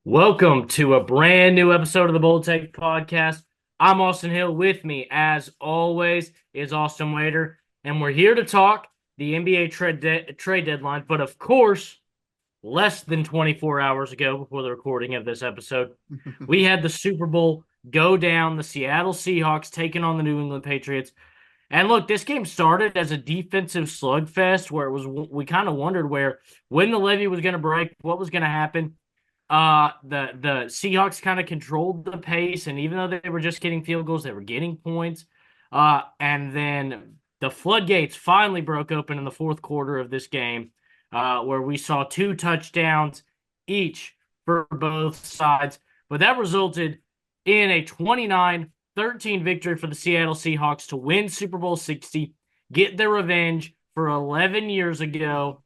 Welcome to a brand new episode of the Bold Take Podcast. I'm Austin Hill. With me, as always, is Austin Wader, and we're here to talk the NBA trade deadline. But of course, less than 24 hours ago, before the recording of this episode, we had the Super Bowl go down. The Seattle Seahawks taking on the New England Patriots. And look, this game started as a defensive slugfest where we kind of wondered when the levee was going to break, what was going to happen. The Seahawks kind of controlled the pace, and even though they were just getting field goals, they were getting points. And then the floodgates finally broke open in the fourth quarter of this game, where we saw two touchdowns each for both sides. But that resulted in a 29-13 victory for the Seattle Seahawks to win Super Bowl 60, get their revenge for 11 years ago.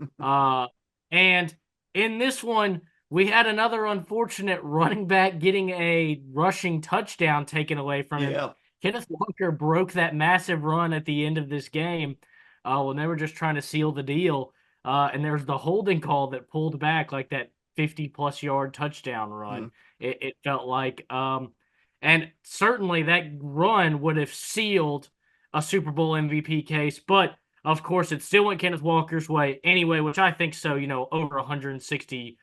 And in this one, we had another unfortunate running back getting a rushing touchdown taken away from him. Yeah. Kenneth Walker broke that massive run at the end of this game when they were just trying to seal the deal. And there's the holding call that pulled back like that 50-plus yard touchdown run. Mm. It felt like. And certainly that run would have sealed a Super Bowl MVP case. But, of course, it still went Kenneth Walker's way anyway, which I think so, over 160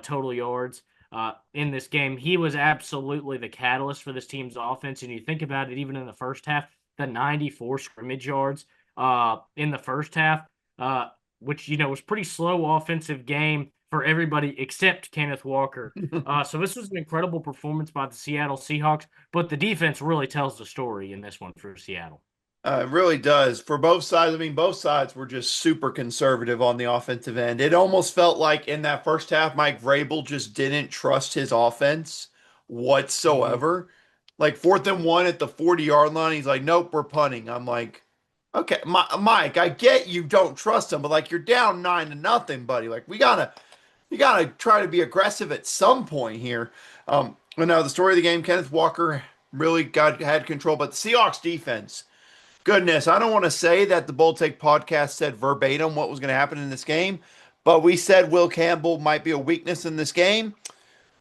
total yards in this game. He was absolutely the catalyst for this team's offense. And you think about it, even in the first half, the 94 scrimmage yards in the first half, which, was pretty slow offensive game for everybody except Kenneth Walker. So this was an incredible performance by the Seattle Seahawks, but the defense really tells the story in this one for Seattle. It really does for both sides. I mean, both sides were just super conservative on the offensive end. It almost felt like in that first half, Mike Vrabel just didn't trust his offense whatsoever. Like 4th and 1 at the 40-yard line, he's like, "Nope, we're punting." I'm like, "Okay, Mike, I get you don't trust him, but like you're down 9-0, buddy. Like you gotta try to be aggressive at some point here." But now the story of the game, Kenneth Walker really had control, but the Seahawks defense. Goodness, I don't want to say that the Bold Take podcast said verbatim what was going to happen in this game, but we said Will Campbell might be a weakness in this game.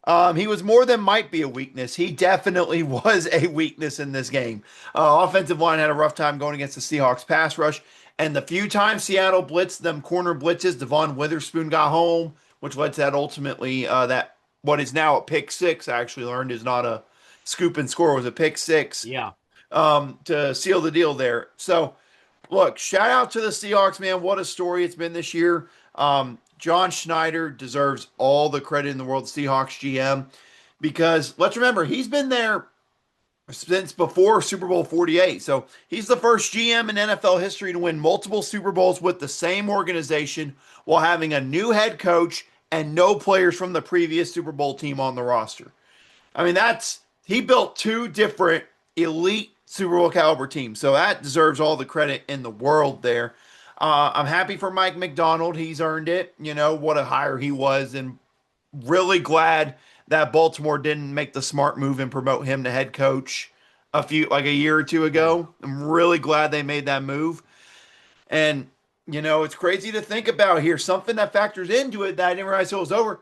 He was more than might be a weakness. He definitely was a weakness in this game. Offensive line had a rough time going against the Seahawks pass rush, and the few times Seattle blitzed them corner blitzes, Devon Witherspoon got home, which led to that ultimately that what is now a pick six. I actually learned is not a scoop and score, was a pick six Yeah. to seal the deal there. So, look, shout out to the Seahawks, man. What a story it's been this year. John Schneider deserves all the credit in the world, Seahawks GM, because let's remember, he's been there since before Super Bowl 48. So he's the first GM in NFL history to win multiple Super Bowls with the same organization while having a new head coach and no players from the previous Super Bowl team on the roster. I mean, he built two different elite Super Bowl caliber teams. So that deserves all the credit in the world there. I'm happy for Mike McDonald. He's earned it. What a hire he was, and really glad that Baltimore didn't make the smart move and promote him to head coach like a year or two ago. I'm really glad they made that move. And, it's crazy to think about here. Something that factors into it that I didn't realize it was over.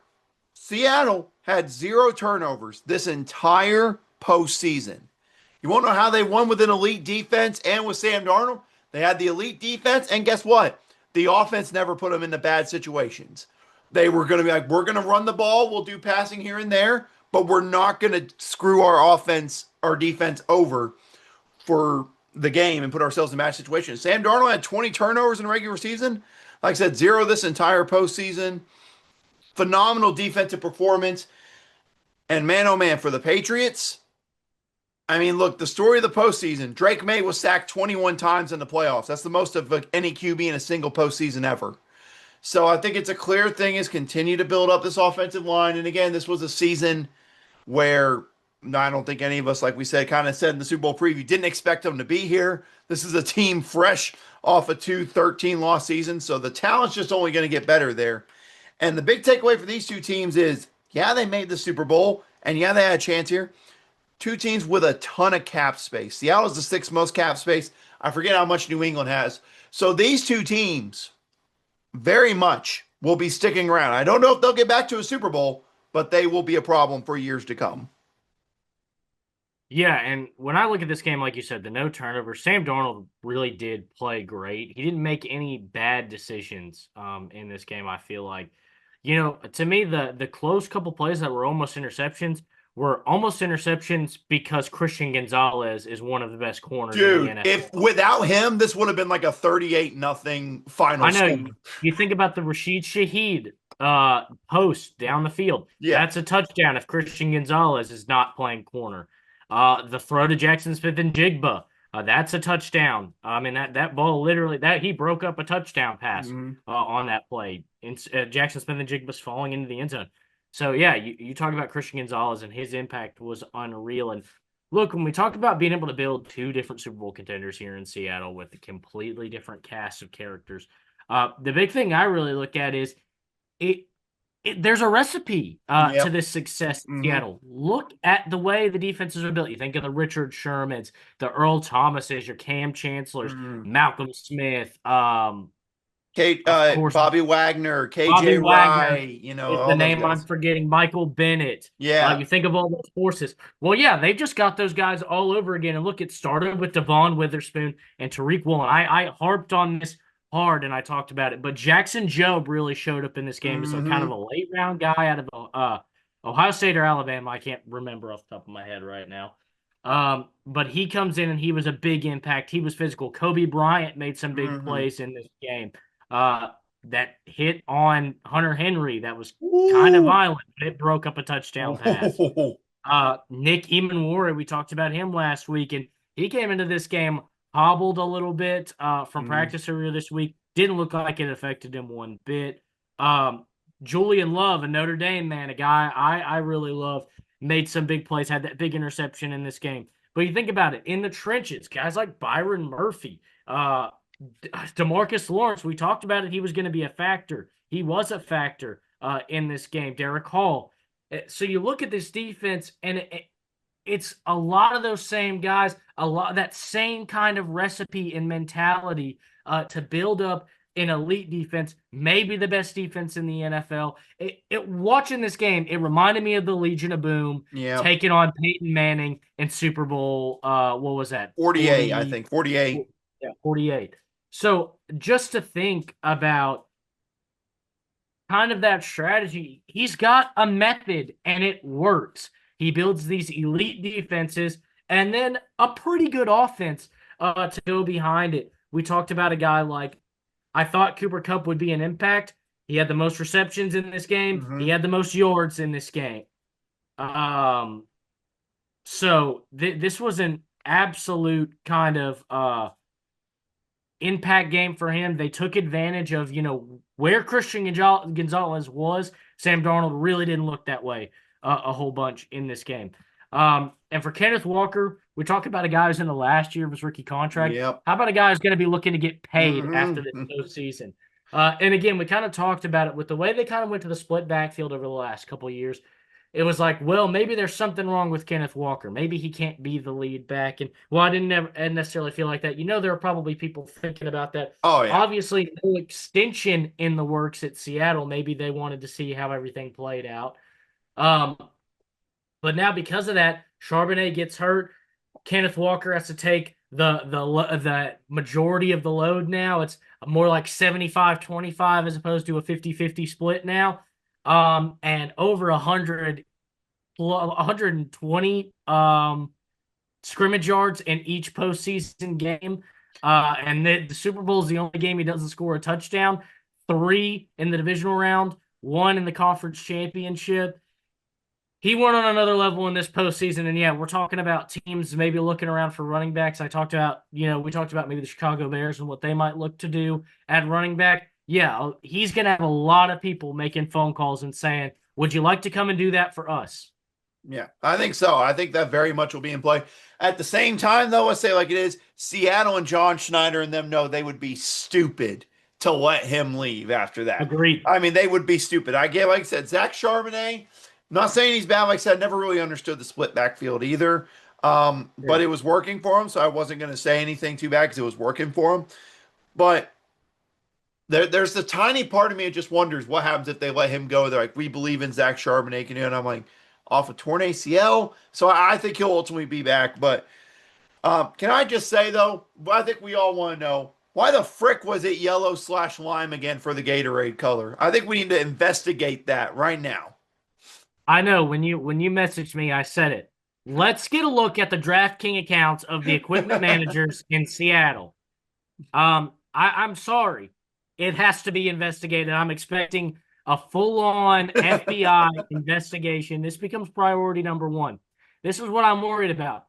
Seattle had 0 turnovers this entire postseason. You want to know how they won with an elite defense and with Sam Darnold? They had the elite defense, and guess what? The offense never put them into bad situations. They were going to be like, we're going to run the ball, we'll do passing here and there, but we're not going to screw our defense over for the game and put ourselves in match situations. Sam Darnold had 20 turnovers in the regular season. Like I said, 0 this entire postseason. Phenomenal defensive performance. And man, oh man, for the Patriots, I mean, look, the story of the postseason, Drake May was sacked 21 times in the playoffs. That's the most of any QB in a single postseason ever. So I think it's a clear thing is continue to build up this offensive line. And again, this was a season where I don't think any of us, like we said, kind of said in the Super Bowl preview, didn't expect them to be here. This is a team fresh off a 2-13-loss season. So the talent's just only going to get better there. And the big takeaway for these two teams is, yeah, they made the Super Bowl, and yeah, they had a chance here. Two teams with a ton of cap space. Seattle's the 6th most cap space. I forget how much New England has. So these two teams very much will be sticking around. I don't know if they'll get back to a Super Bowl, but they will be a problem for years to come. Yeah, and when I look at this game, like you said, the no turnover, Sam Darnold really did play great. He didn't make any bad decisions in this game, I feel like. To me, the close couple plays that were almost interceptions because Christian Gonzalez is one of the best corners in the Dude, if NFL. without him, this would have been like a 38 nothing final I know score. you think about the Rashid Shaheed post down the field. Yeah. That's a touchdown if Christian Gonzalez is not playing corner. The throw to Jackson Smith and Jigba, that's a touchdown. I mean that ball literally that he broke up a touchdown pass Mhm. on that play. Jackson Smith and Jigba's falling into the end zone. So yeah, you talk about Christian Gonzalez and his impact was unreal. And look, when we talk about being able to build two different Super Bowl contenders here in Seattle with a completely different cast of characters, the big thing I really look at is it, there's a recipe to Yep. this success in hmm Seattle. Look at the way the defenses are built. You think of the Richard Shermans, the Earl Thomases, your Cam Chancellors, hmm Malcolm Smith, of course, Bobby Wagner, KJ Bobby Wagner Wright, is the all those name I'm guys. forgetting. Michael Bennett. Yeah. You think of all those forces. Well, yeah, they just got those guys all over again. And look, it started with Devon Witherspoon and Tariq Woolen. I harped on this hard and I talked about it, but Jackson Jobe really showed up in this game as a kind of hmm a late round guy out of Ohio State or Alabama. I can't remember off the top of my head right now. But he comes in and he was a big impact. He was physical. Kobe Bryant made some big hmm plays in this game. Uh, that hit on Hunter Henry that was kind of Ooh. violent, but it broke up a touchdown pass. Nick Emanwari, we talked about him last week, and he came into this game hobbled a little bit from Mhm. practice earlier this week. Didn't look like it affected him one bit. Um, Julian Love, a Notre Dame man, a guy I really love, made some big plays, had that big interception in this game. But you think about it, in the trenches, guys like Byron Murphy, Demarcus Lawrence, we talked about it. He was going to be a factor. He was a factor in this game. Derek Hall. So you look at this defense, and it's a lot of those same guys, a lot of that same kind of recipe and mentality to build up an elite defense, maybe the best defense in the NFL. Watching this game, it reminded me of the Legion of Boom Yeah. taking on Peyton Manning in Super Bowl. What was that? 48, I 40, think. 48. yeah, 48. So just to think about kind of that strategy, he's got a method and it works. He builds these elite defenses and then a pretty good offense to go behind it. We talked about a guy like I thought Cooper Kupp would be an impact. He had the most receptions in this game. He hmm had the most yards in this game. Um, so this was an absolute kind of impact game for him. They took advantage of, where Christian Gonzalez was. Sam Darnold really didn't look that way a whole bunch in this game. And for Kenneth Walker, we talked about a guy who's in the last year of his rookie contract. Yep. How about a guy who's going to be looking to get paid after this hmm postseason? And again, we kind of talked about it with the way they kind of went to the split backfield over the last couple of years. It was like, well, maybe there's something wrong with Kenneth Walker. Maybe he can't be the lead back. And well, I didn't necessarily feel like that. There are probably people thinking about that. Oh, yeah. Obviously, no extension in the works at Seattle. Maybe they wanted to see how everything played out. Um, but now because of that, Charbonnet gets hurt. Kenneth Walker has to take the majority of the load now. It's more like 75-25 as opposed to a 50-50 split now. And over 120 scrimmage yards in each postseason game. And the Super Bowl is the only game he doesn't score a touchdown. 3 in the divisional round, 1 in the conference championship. He went on another level in this postseason, and yeah, we're talking about teams maybe looking around for running backs. We talked about maybe the Chicago Bears and what they might look to do at running back. Yeah, he's going to have a lot of people making phone calls and saying, "Would you like to come and do that for us?" Yeah, I think so. I think that very much will be in play. At the same time, though, I say like it is, Seattle and John Schneider and them know they would be stupid to let him leave after that. Agreed. I mean, they would be stupid. I get, like I said, Zach Charbonnet, not saying he's bad. Like I said, I never really understood the split backfield either. But Yeah. it was working for him, so I wasn't going to say anything too bad because it was working for him. But there's the tiny part of me that just wonders what happens if they let him go. They're like, we believe in Zach Charbonnet, and I'm like, off a torn ACL. So I think he'll ultimately be back. But can I just say though, I think we all want to know why the frick was it yellow/lime again for the Gatorade color? I think we need to investigate that right now. I know when you messaged me, I said it. Let's get a look at the DraftKings accounts of the equipment managers in Seattle. I'm sorry. It has to be investigated. I'm expecting a full-on FBI investigation. This becomes priority number one. This is what I'm worried about.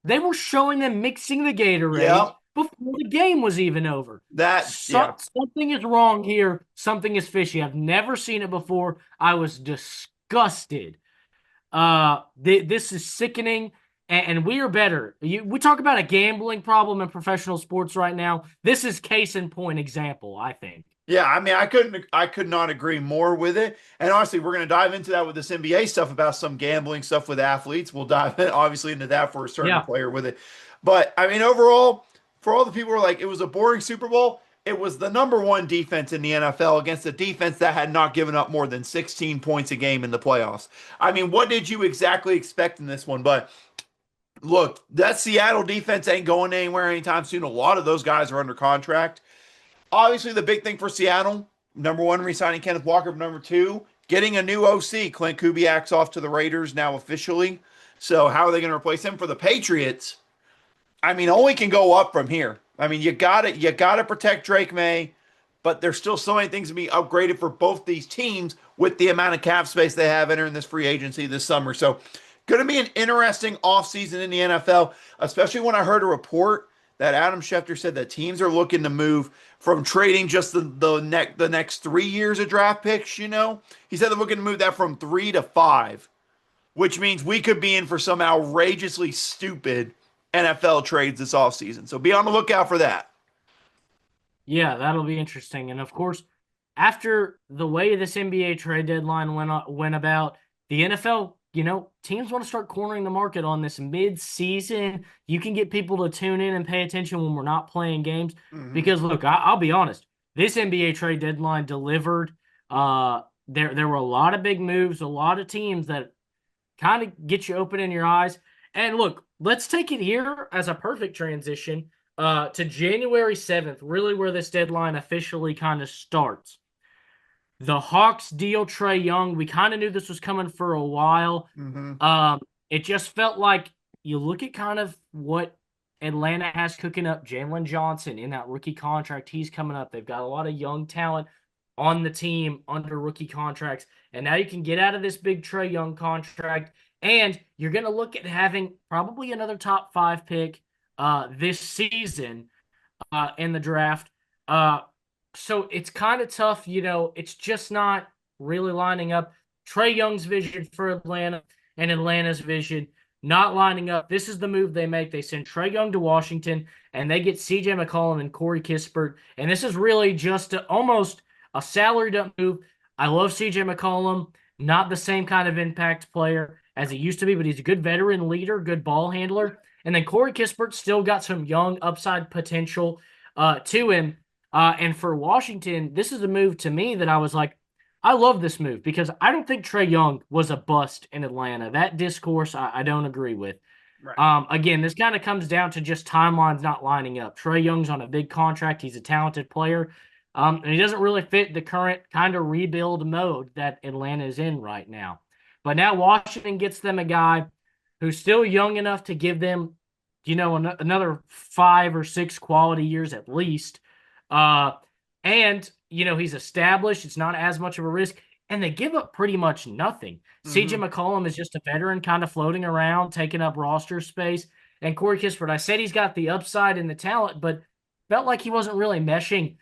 They were showing them mixing the Gatorade Yep. before the game was even over. Yeah. Something is wrong here. Something is fishy. I've never seen it before. I was disgusted. This is sickening, and we are better. We talk about a gambling problem in professional sports right now. This is case in point example, I think. Yeah, I mean, I could not agree more with it. And honestly, we're going to dive into that with this NBA stuff about some gambling stuff with athletes. We'll dive in, obviously into that for a certain Yeah. player with it. But I mean, overall, for all the people who are like, it was a boring Super Bowl. It was the number one defense in the NFL against a defense that had not given up more than 16 points a game in the playoffs. I mean, what did you exactly expect in this one? But look, that Seattle defense ain't going anywhere anytime soon. A lot of those guys are under contract. Obviously, the big thing for Seattle, number one, re-signing Kenneth Walker. Number two, getting a new OC. Clint Kubiak's off to the Raiders now officially. So how are they going to replace him for the Patriots? I mean, only can go up from here. I mean, you got to protect Drake May, but there's still so many things to be upgraded for both these teams with the amount of cap space they have entering this free agency this summer. So, going to be an interesting offseason in the NFL, especially when I heard a report that Adam Schefter said that teams are looking to move from trading just the next 3 years of draft picks. He said they're looking to move that from 3 to 5, which means we could be in for some outrageously stupid NFL trades this offseason. So be on the lookout for that. Yeah, that'll be interesting. And of course, after the way this NBA trade deadline went about, the NFL, teams want to start cornering the market on this mid-season. You can get people to tune in and pay attention when we're not playing games. Mm-hmm. Because look, I'll be honest, this NBA trade deadline delivered. There were a lot of big moves, a lot of teams that kind of get you open in your eyes. And look, let's take it here as a perfect transition to January 7th, really where this deadline officially kind of starts. The Hawks deal Trae Young. We kind of knew this was coming for a while. Mm-hmm. It just felt like you look at kind of what Atlanta has cooking up. Jalen Johnson in that rookie contract, he's coming up. They've got a lot of young talent on the team under rookie contracts. And now you can get out of this big Trae Young contract. And you're going to look at having probably another top 5 pick this season in the draft. So it's kind of tough. It's just not really lining up. Trae Young's vision for Atlanta and Atlanta's vision not lining up. This is the move they make. They send Trae Young to Washington, and they get C.J. McCollum and Corey Kispert. And this is really just almost a salary dump move. I love C.J. McCollum, not the same kind of impact player as he used to be, but he's a good veteran leader, good ball handler. And then Corey Kispert still got some young upside potential to him. And for Washington, this is a move to me that I was like, I love this move because I don't think Trae Young was a bust in Atlanta. That discourse I don't agree with. Right. Again, this kind of comes down to just timelines not lining up. Trae Young's on a big contract. He's a talented player. And he doesn't really fit the current kind of rebuild mode that Atlanta is in right now. But now Washington gets them a guy who's still young enough to give them, another 5 or 6 quality years at least. And he's established. It's not as much of a risk. And they give up pretty much nothing. Mm-hmm. C.J. McCollum is just a veteran kind of floating around, taking up roster space. And Corey Kispert, I said he's got the upside and the talent, but felt like he wasn't really meshing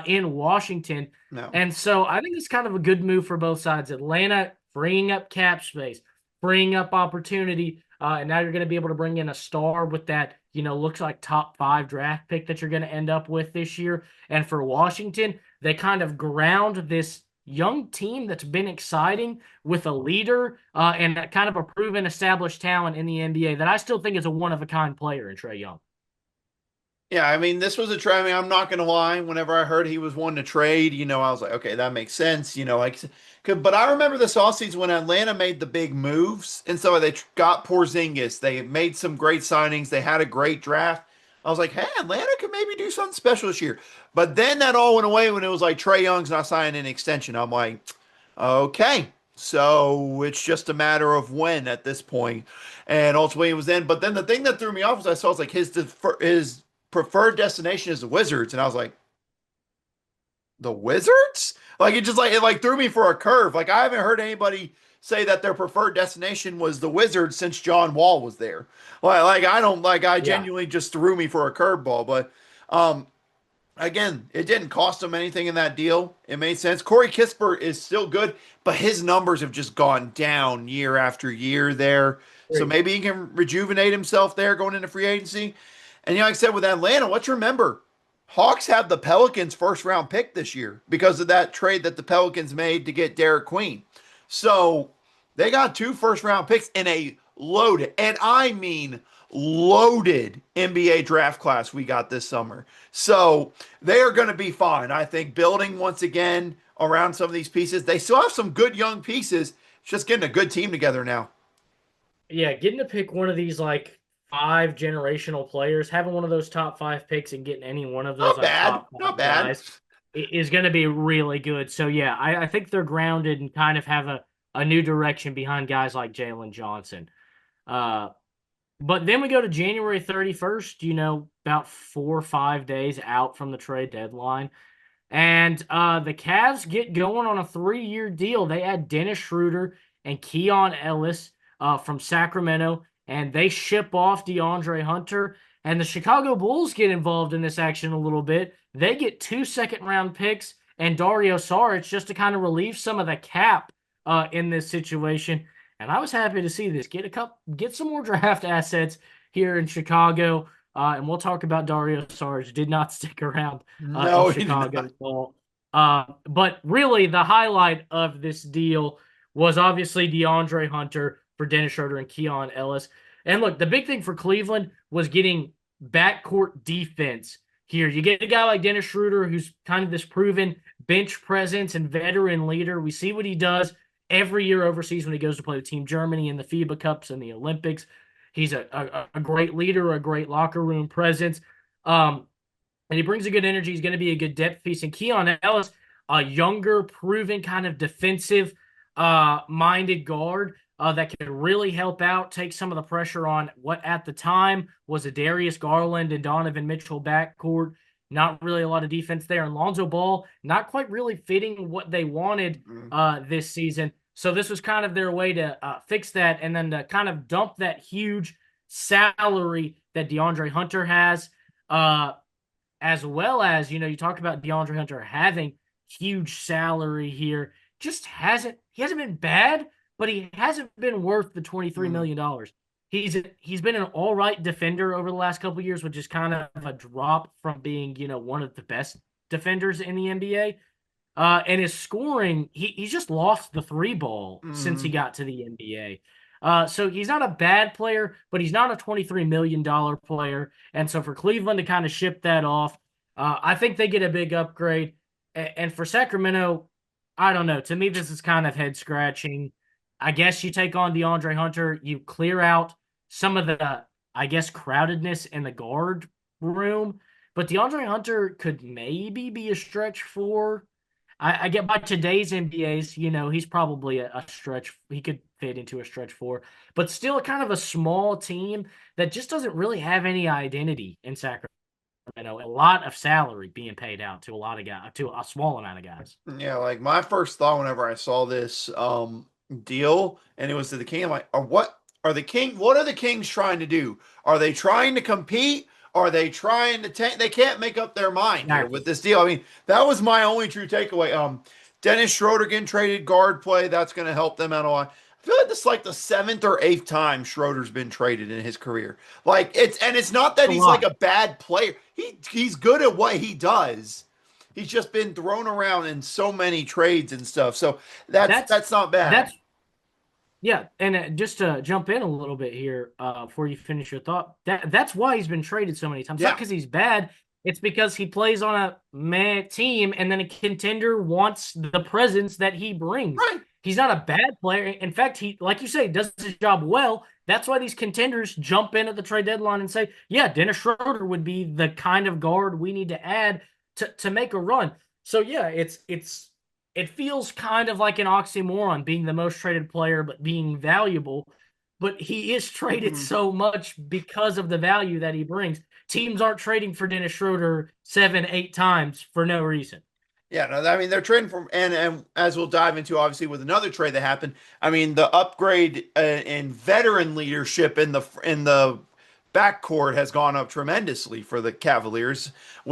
in Washington. No. And so I think it's kind of a good move for both sides. Atlanta freeing up cap space, freeing up opportunity. And now you're going to be able to bring in a star with that, looks like top 5 draft pick that you're going to end up with this year. And for Washington, they kind of ground this young team that's been exciting with a leader and that kind of a proven established talent in the NBA that I still think is a one-of-a-kind player in Trae Young. Yeah, I mean, this was a trade. I mean, I'm not going to lie. Whenever I heard he was one to trade, I was like, okay, that makes sense. But I remember this offseason when Atlanta made the big moves. And so they got Porzingis. They made some great signings. They had a great draft. I was like, hey, Atlanta could maybe do something special this year. But then that all went away when it was like Trae Young's not signing an extension. I'm like, okay. So it's just a matter of when at this point. And ultimately it was then. But then the thing that threw me off was I was like his preferred destination is the Wizards, and I was like, the Wizards? Like it threw me for a curve. Like I haven't heard anybody say that their preferred destination was the Wizards since John Wall was there. I don't like I Yeah. genuinely just threw me for a curveball, but um again, it didn't cost him anything in that deal. It made sense. Corey Kispert is still good, but his numbers have just gone down year after year there. So Great. maybe he can rejuvenate himself there going into free agency. And like I said, with Atlanta, let's remember, Hawks have the Pelicans' first round pick this year because of that trade that the Pelicans made to get Derek Queen. So they got two first round picks in a loaded, and I mean loaded NBA draft class we got this summer. So they are going to be fine. I think building once again around some of these pieces. They still have some good young pieces. It's just getting a good team together now. Yeah, getting to pick one of these like five generational players, having one of those top five picks and getting any one of those Not like bad. top five Not bad. guys is going to be really good. So yeah, I think they're grounded and kind of have a new direction behind guys like Jalen Johnson. Uh, but then we go to January 31st, about 4 or 5 days out from the trade deadline. And the Cavs get going on a 3-year deal. They add Dennis Schroeder and Keon Ellis from Sacramento, and they ship off DeAndre Hunter. And the Chicago Bulls get involved in this action a little bit. They get 2 second-round picks and Dario Saric just to kind of relieve some of the cap in this situation. And I was happy to see this. Get some more draft assets here in Chicago. And we'll talk about Dario Saric. Did not stick around in No, he did Chicago. not. Ball. But really, the highlight of this deal was obviously DeAndre Hunter for Dennis Schroeder and Keon Ellis. And look, the big thing for Cleveland was getting backcourt defense here. You get a guy like Dennis Schroeder, who's kind of this proven bench presence and veteran leader. We see what he does every year overseas when he goes to play with Team Germany in the FIBA Cups and the Olympics. He's a great leader, a great locker room presence. And he brings a good energy. He's going to be a good depth piece. And Keon Ellis, a younger, proven kind of defensive minded guard that can really help out, take some of the pressure on what at the time was a Darius Garland and Donovan Mitchell backcourt. Not really a lot of defense there. And Lonzo Ball, not quite really fitting what they wanted this season. So this was kind of their way to fix that and then to kind of dump that huge salary that DeAndre Hunter has. As well as, you talk about DeAndre Hunter having huge salary here. He hasn't been bad, but he hasn't been worth the $23 Mm. million. He's been an all right defender over the last couple of years, which is kind of a drop from being, one of the best defenders in the NBA. And his scoring, he's just lost the three ball since he Mm. got to the NBA. So he's not a bad player, but he's not a $23 million player. And so for Cleveland to kind of ship that off, I think they get a big upgrade. And for Sacramento, I don't know. To me, this is kind of head scratching. I guess you take on DeAndre Hunter, you clear out some of the, I guess, crowdedness in the guard room. But DeAndre Hunter could maybe be a stretch four. I get by today's NBAs, he's probably a stretch. He could fit into a stretch four, but still kind of a small team that just doesn't really have any identity in Sacramento. A lot of salary being paid out to a lot of guys, to a small amount of guys. Yeah, like my first thought whenever I saw this deal and it was to the King, I'm like, what are the Kings trying to do? Are they trying to compete? Are they trying to tank? They can't make up their mind here with Exactly. this deal. I mean, that was my only true takeaway. Dennis Schroeder getting traded guard play, that's gonna help them out a lot. I feel like this is like the seventh or eighth time Schroeder's been traded in his career. It's not that A he's like lot. a bad player. He's good at what he does. He's just been thrown around in so many trades and stuff. So that's That's that's not bad. that's Yeah, and just to jump in a little bit here before you finish your thought, that's why he's been traded so many times. Not Yeah, because he's bad, it's because he plays on a meh team, and then a contender wants the presence that he brings. right. He's not a bad player. In fact, he, like you say, does his job well. That's why these contenders jump in at the trade deadline and say, "Yeah, Dennis Schroeder would be the kind of guard we need to add to make a run." So yeah, it feels kind of like an oxymoron being the most traded player but being valuable. But he is traded Mhm. so much because of the value that he brings. Teams aren't trading for Dennis Schroeder 7, 8 times for no reason. Yeah, no, I mean they're trading from, and as we'll dive into, obviously with another trade that happened. I mean the upgrade in veteran leadership in the backcourt has gone up tremendously for the Cavaliers Yeah.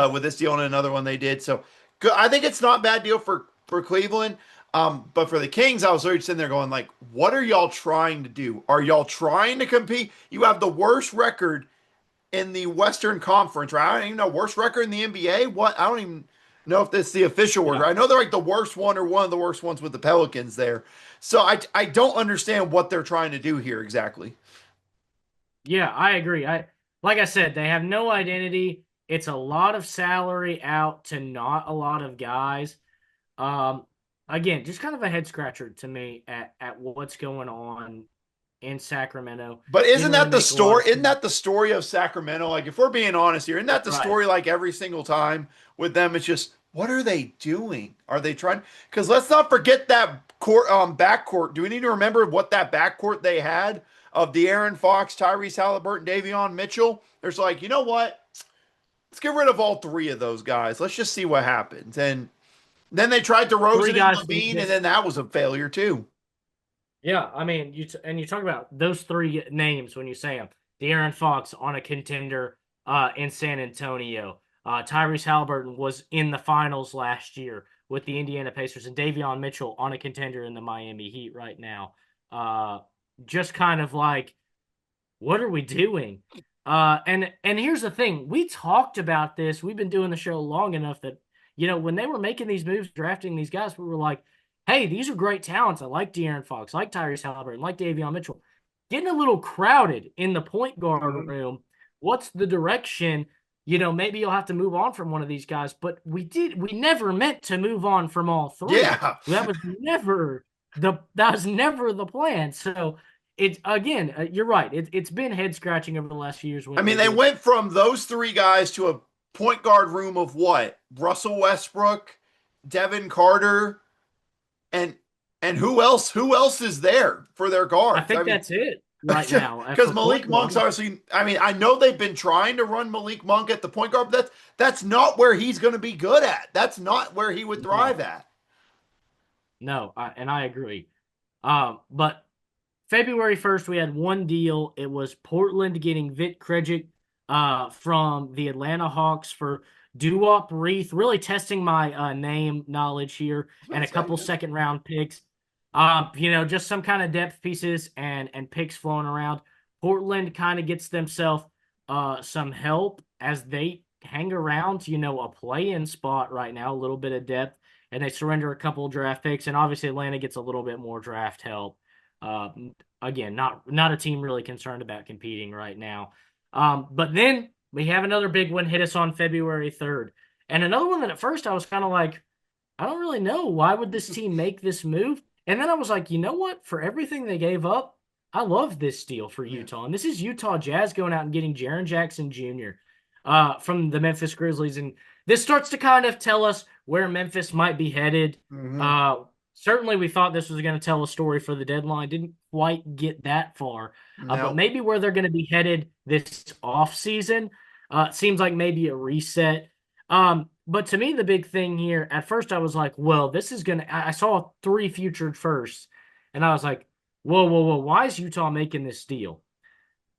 with this deal and another one they did. So good. I think it's not a bad deal for Cleveland. But for the Kings, I was already sitting there going like, what are y'all trying to do? Are y'all trying to compete? You have the worst record in the Western Conference, right? I don't even know, worst record in the NBA. What? I don't even know if that's the official word. Yeah. I know they're like the worst one or one of the worst ones with the Pelicans there. So I don't understand what they're trying to do here exactly. Yeah, I agree. Like I said, they have no identity. It's a lot of salary out to not a lot of guys. Um, Again, just kind of a head scratcher to me at what's going on in Sacramento. But Didn't isn't really that the make a lot of story? Isn't sense. that the story of Sacramento? Like, if we're being honest here, isn't that the Right. story like every single time with them? It's just, what are they doing? Are they trying? Because let's not forget that court, backcourt. Do we need to remember what that backcourt they had of De'Aaron Fox, Tyrese Halliburton, Davion Mitchell? There's like, you know what? Let's get rid of all three of those guys. Let's just see what happens. And then they tried Three DeRozan and guys Levine, and that then that was a failure too. yeah, I mean, you talk about those three names when you say them. De'Aaron Fox on a contender in San Antonio. Tyrese Halliburton was in the finals last year with the Indiana Pacers, and Davion Mitchell on a contender in the Miami Heat right now. Uh, just kind of like, what are we doing? And here's the thing: we talked about this. We've been doing the show long enough that when they were making these moves, drafting these guys, we were like, "Hey, these are great talents. I like De'Aaron Fox, like Tyrese Halliburton, like Davion Mitchell." Getting a little crowded in the point guard Mhm. room. What's the direction? Maybe you'll have to move on from one of these guys, but we never meant to move on from all three. Yeah. That was never the plan. So it's again, you're right. It's been head scratching over the last few years I what mean, they they did. went from those three guys to a point guard room of what? Russell Westbrook, Devin Carter, and who else? Who else is there for their I guards? I think mean, that's it right now because for Malik point Monk's guard. obviously. I mean, I know they've been trying to run Malik Monk at the point guard, but that's not where he's going to be good at. That's not where he would No, thrive at. no, and I agree. But February 1st, we had one deal. It was Portland getting Vit Krejci from the Atlanta Hawks for Duop Reith, really testing my name knowledge here, I was and going a to say, couple yeah. second round picks. Just some kind of depth pieces and picks flowing around. Portland kind of gets themselves some help as they hang around, a play-in spot right now, a little bit of depth, and they surrender a couple draft picks, and obviously Atlanta gets a little bit more draft help. Uh, Again, not a team really concerned about competing right now. But then we have another big one hit us on February 3rd. And another one that at first I was kind of like, I don't really know. Why would this team make this move? And then I was like, you know what? For everything they gave up, I love this deal for Yeah. Utah. And this is Utah Jazz going out and getting Jaren Jackson Jr. From the Memphis Grizzlies. And this starts to kind of tell us where Memphis might be headed. Mm-hmm. Uh, Certainly, we thought this was going to tell a story for the deadline. Didn't quite get that far. But No. maybe where they're going to be headed this offseason seems like maybe a reset. But to me, the big thing here, at first I was like, well, this is going to, I saw three futured firsts, and I was like, whoa, whoa, whoa, why is Utah making this deal?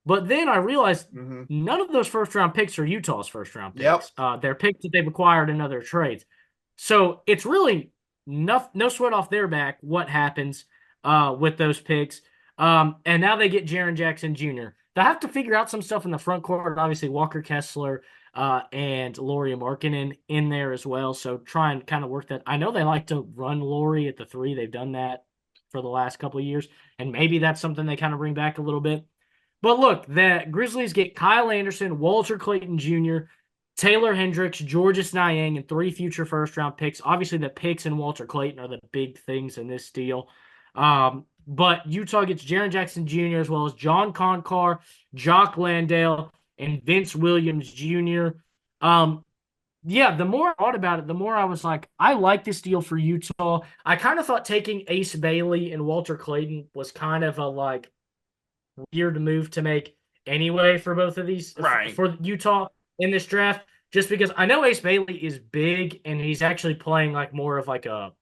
But then I realized Mm-hmm. none of those first round picks are Utah's first round Yep. picks. They're picks that they've acquired in other trades. So it's really no sweat off their back what happens with those picks. And now they get Jaren Jackson Jr. They have to figure out some stuff in the front court. Obviously, Walker Kessler and Lauri Markkanen in there as well. So try and kind of work that. I know they like to run Lauri at the three. They've done that for the last couple of years, and maybe that's something they kind of bring back a little bit. But look, the Grizzlies get Kyle Anderson, Walter Clayton Jr., Taylor Hendricks, Georges Niang, and 3 future first-round picks. Obviously, the picks and Walter Clayton are the big things in this deal. But Utah gets Jaren Jackson Jr. as well as John Concar, Jock Landale, and Vince Williams Jr. Yeah, the more I thought about it, the more I was like, I like this deal for Utah. I kind of thought taking Ace Bailey and Walter Clayton was kind of a like weird move to make anyway for both of these Right. for Utah in this draft, just because I know Ace Bailey is big and he's actually playing like more of like a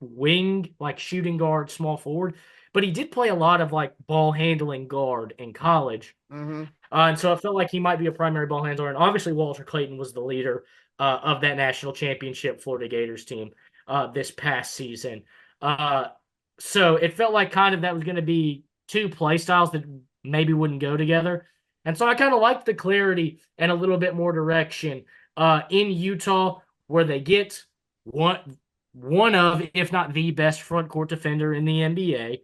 wing, like shooting guard, small forward, but he did play a lot of like ball handling guard in college. Mm-hmm. And so I felt like he might be a primary ball handler. And obviously, Walter Clayton was the leader of that national championship Florida Gators team this past season. Uh, so it felt like kind of that was going to be two play styles that maybe wouldn't go together. And so I kind of liked the clarity and a little bit more direction in Utah, where they get one of, if not the best front court defender in the NBA,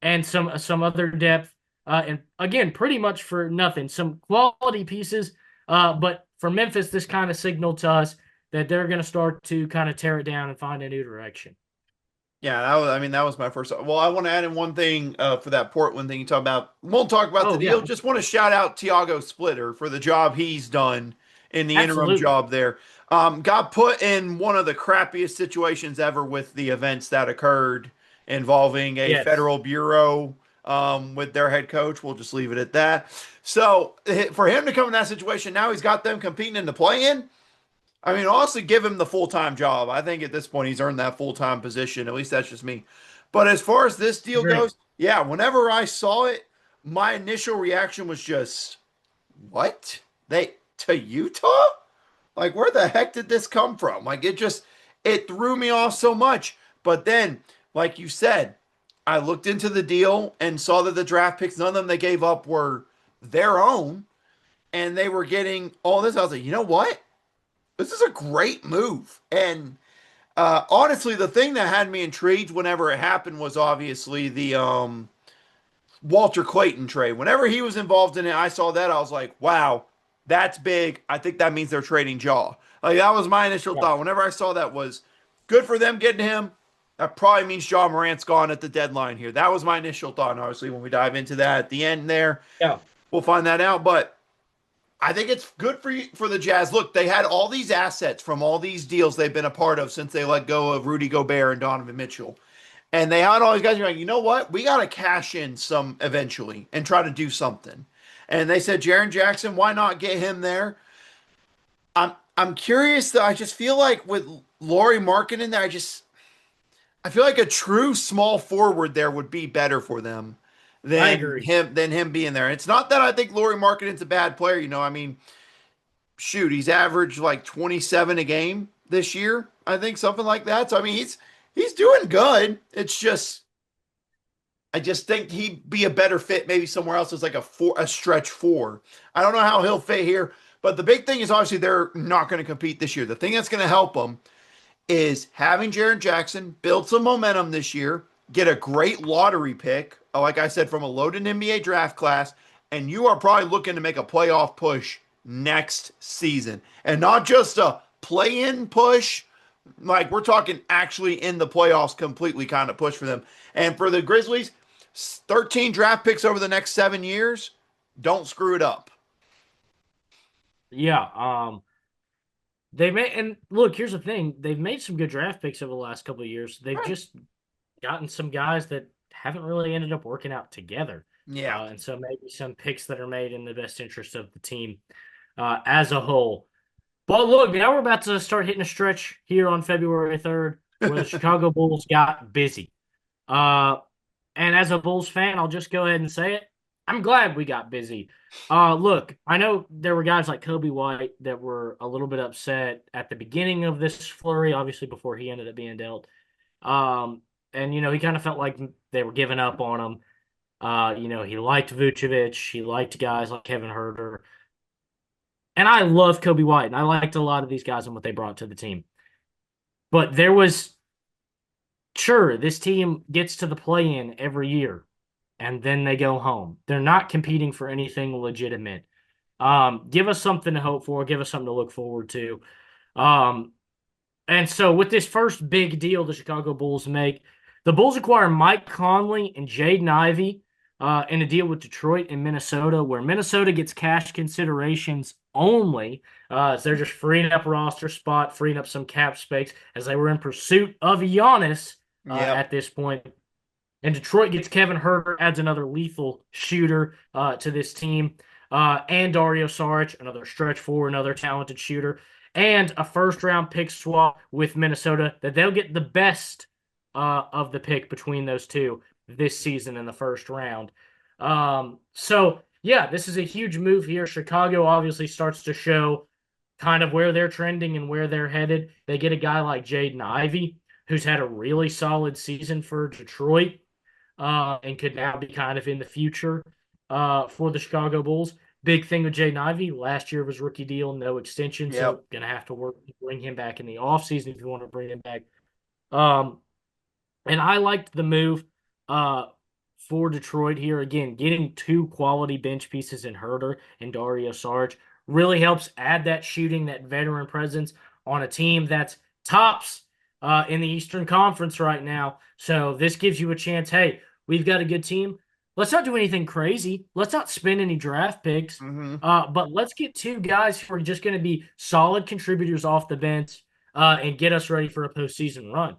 and some other depth. And again, pretty much for nothing. Some quality pieces, but for Memphis, this kind of signaled to us that they're going to start to kind of tear it down and find a new direction. Yeah, that was my first. Well, I want to add in one thing for that Portland thing you talk about. Won't talk about the Oh deal. yeah, Just want to shout out Tiago Splitter for the job he's done in the interim absolutely. job there. Got put in one of the crappiest situations ever with the events that occurred involving a Yes, federal bureau with their head coach. We'll just leave it at that. So for him to come in that situation, now he's got them competing in the play-in. I mean, honestly, give him the full time job. I think at this point he's earned that full time position. At least that's just me. But as far as this deal great. goes, yeah, whenever I saw it, my initial reaction was just, what? They to Utah? Like, where the heck did this come from? Like, it threw me off so much. But then, like you said, I looked into the deal and saw that the draft picks, none of them they gave up were their own, and they were getting all this. I was like, you know what? This is a great move. And honestly, the thing that had me intrigued whenever it happened was obviously the Walter Clayton trade. Whenever he was involved in it, I saw that. I was like, wow, that's big. I think that means they're trading Jaw. Like, that was my initial Yeah, thought. Whenever I saw that was good for them getting him. That probably means John Morant's gone at the deadline here. That was my initial thought. And obviously, when we dive into that at the end there, yeah, we'll find that out. But I think it's good for the Jazz. Look, they had all these assets from all these deals they've been a part of since they let go of Rudy Gobert and Donovan Mitchell. And they had all these guys. You're like, you know what? We got to cash in some eventually and try to do something. And they said, Jaren Jackson, why not get him there? I'm curious though. I just feel like with Laurie Markin in there, I feel like a true small forward there would be better for them I than agree. him being there. It's not that I think Laurie Markkinen's a bad player. I mean, shoot, he's averaged like 27 a game this year. I think something like that. So I mean, he's doing good. I just think he'd be a better fit maybe somewhere else as like a stretch four. I don't know how he'll fit here, but the big thing is obviously they're not going to compete this year. The thing that's going to help them is having Jaren Jackson build some momentum this year, get a great lottery pick, like I said, from a loaded NBA draft class, and you are probably looking to make a playoff push next season. And not just a play in push, like we're talking actually in the playoffs completely kind of push for them. And for the Grizzlies, 13 draft picks over the next 7 years. Don't screw it up. Yeah. They made and look. Here's the thing: they've made some good draft picks over the last couple of years. They've Right. just gotten some guys that haven't really ended up working out together. Yeah. And so maybe some picks that are made in the best interest of the team as a whole. But look, now we're about to start hitting a stretch here on February 3rd where the Chicago Bulls got busy. Uh, and as a Bulls fan, I'll just go ahead and say it. I'm glad we got busy. Look, I know there were guys like Kobe White that were a little bit upset at the beginning of this flurry, obviously before he ended up being dealt. Um, and he kind of felt like they were giving up on him. He liked Vucevic, he liked guys like Kevin Herter, and I love Kobe White, and I liked a lot of these guys and what they brought to the team. But there was sure, this team gets to the play-in every year, and then they go home. They're not competing for anything legitimate. Give us something to hope for. Give us something to look forward to. Um, and so with this first big deal the Chicago Bulls make, the Bulls acquire Mike Conley and Jaden Ivey in a deal with Detroit and Minnesota, where Minnesota gets cash considerations only. So they're just freeing up roster spot, freeing up some cap space as they were in pursuit of Giannis Yep. at this point. And Detroit gets Kevin Herter, adds another lethal shooter to this team, and Dario Saric, another stretch forward, another talented shooter, and a first-round pick swap with Minnesota that they'll get the best of the pick between those two this season in the first round. So, yeah, this is a huge move here. Chicago obviously starts to show kind of where they're trending and where they're headed. They get a guy like Jaden Ivey, who's had a really solid season for Detroit and could now be kind of in the future for the Chicago Bulls. Big thing with Jaden Ivey, last year was rookie deal, no extension, Yep. so going to have to work to bring him back in the offseason if you want to bring him back. Um, and I liked the move uh, for Detroit here. Again, getting two quality bench pieces in Herter and Dario Saric really helps add that shooting, that veteran presence on a team that's tops in the Eastern Conference right now. So this gives you a chance. Hey, we've got a good team. Let's not do anything crazy. Let's not spend any draft picks. Hmm. But let's get two guys who are just going to be solid contributors off the bench and get us ready for a postseason run.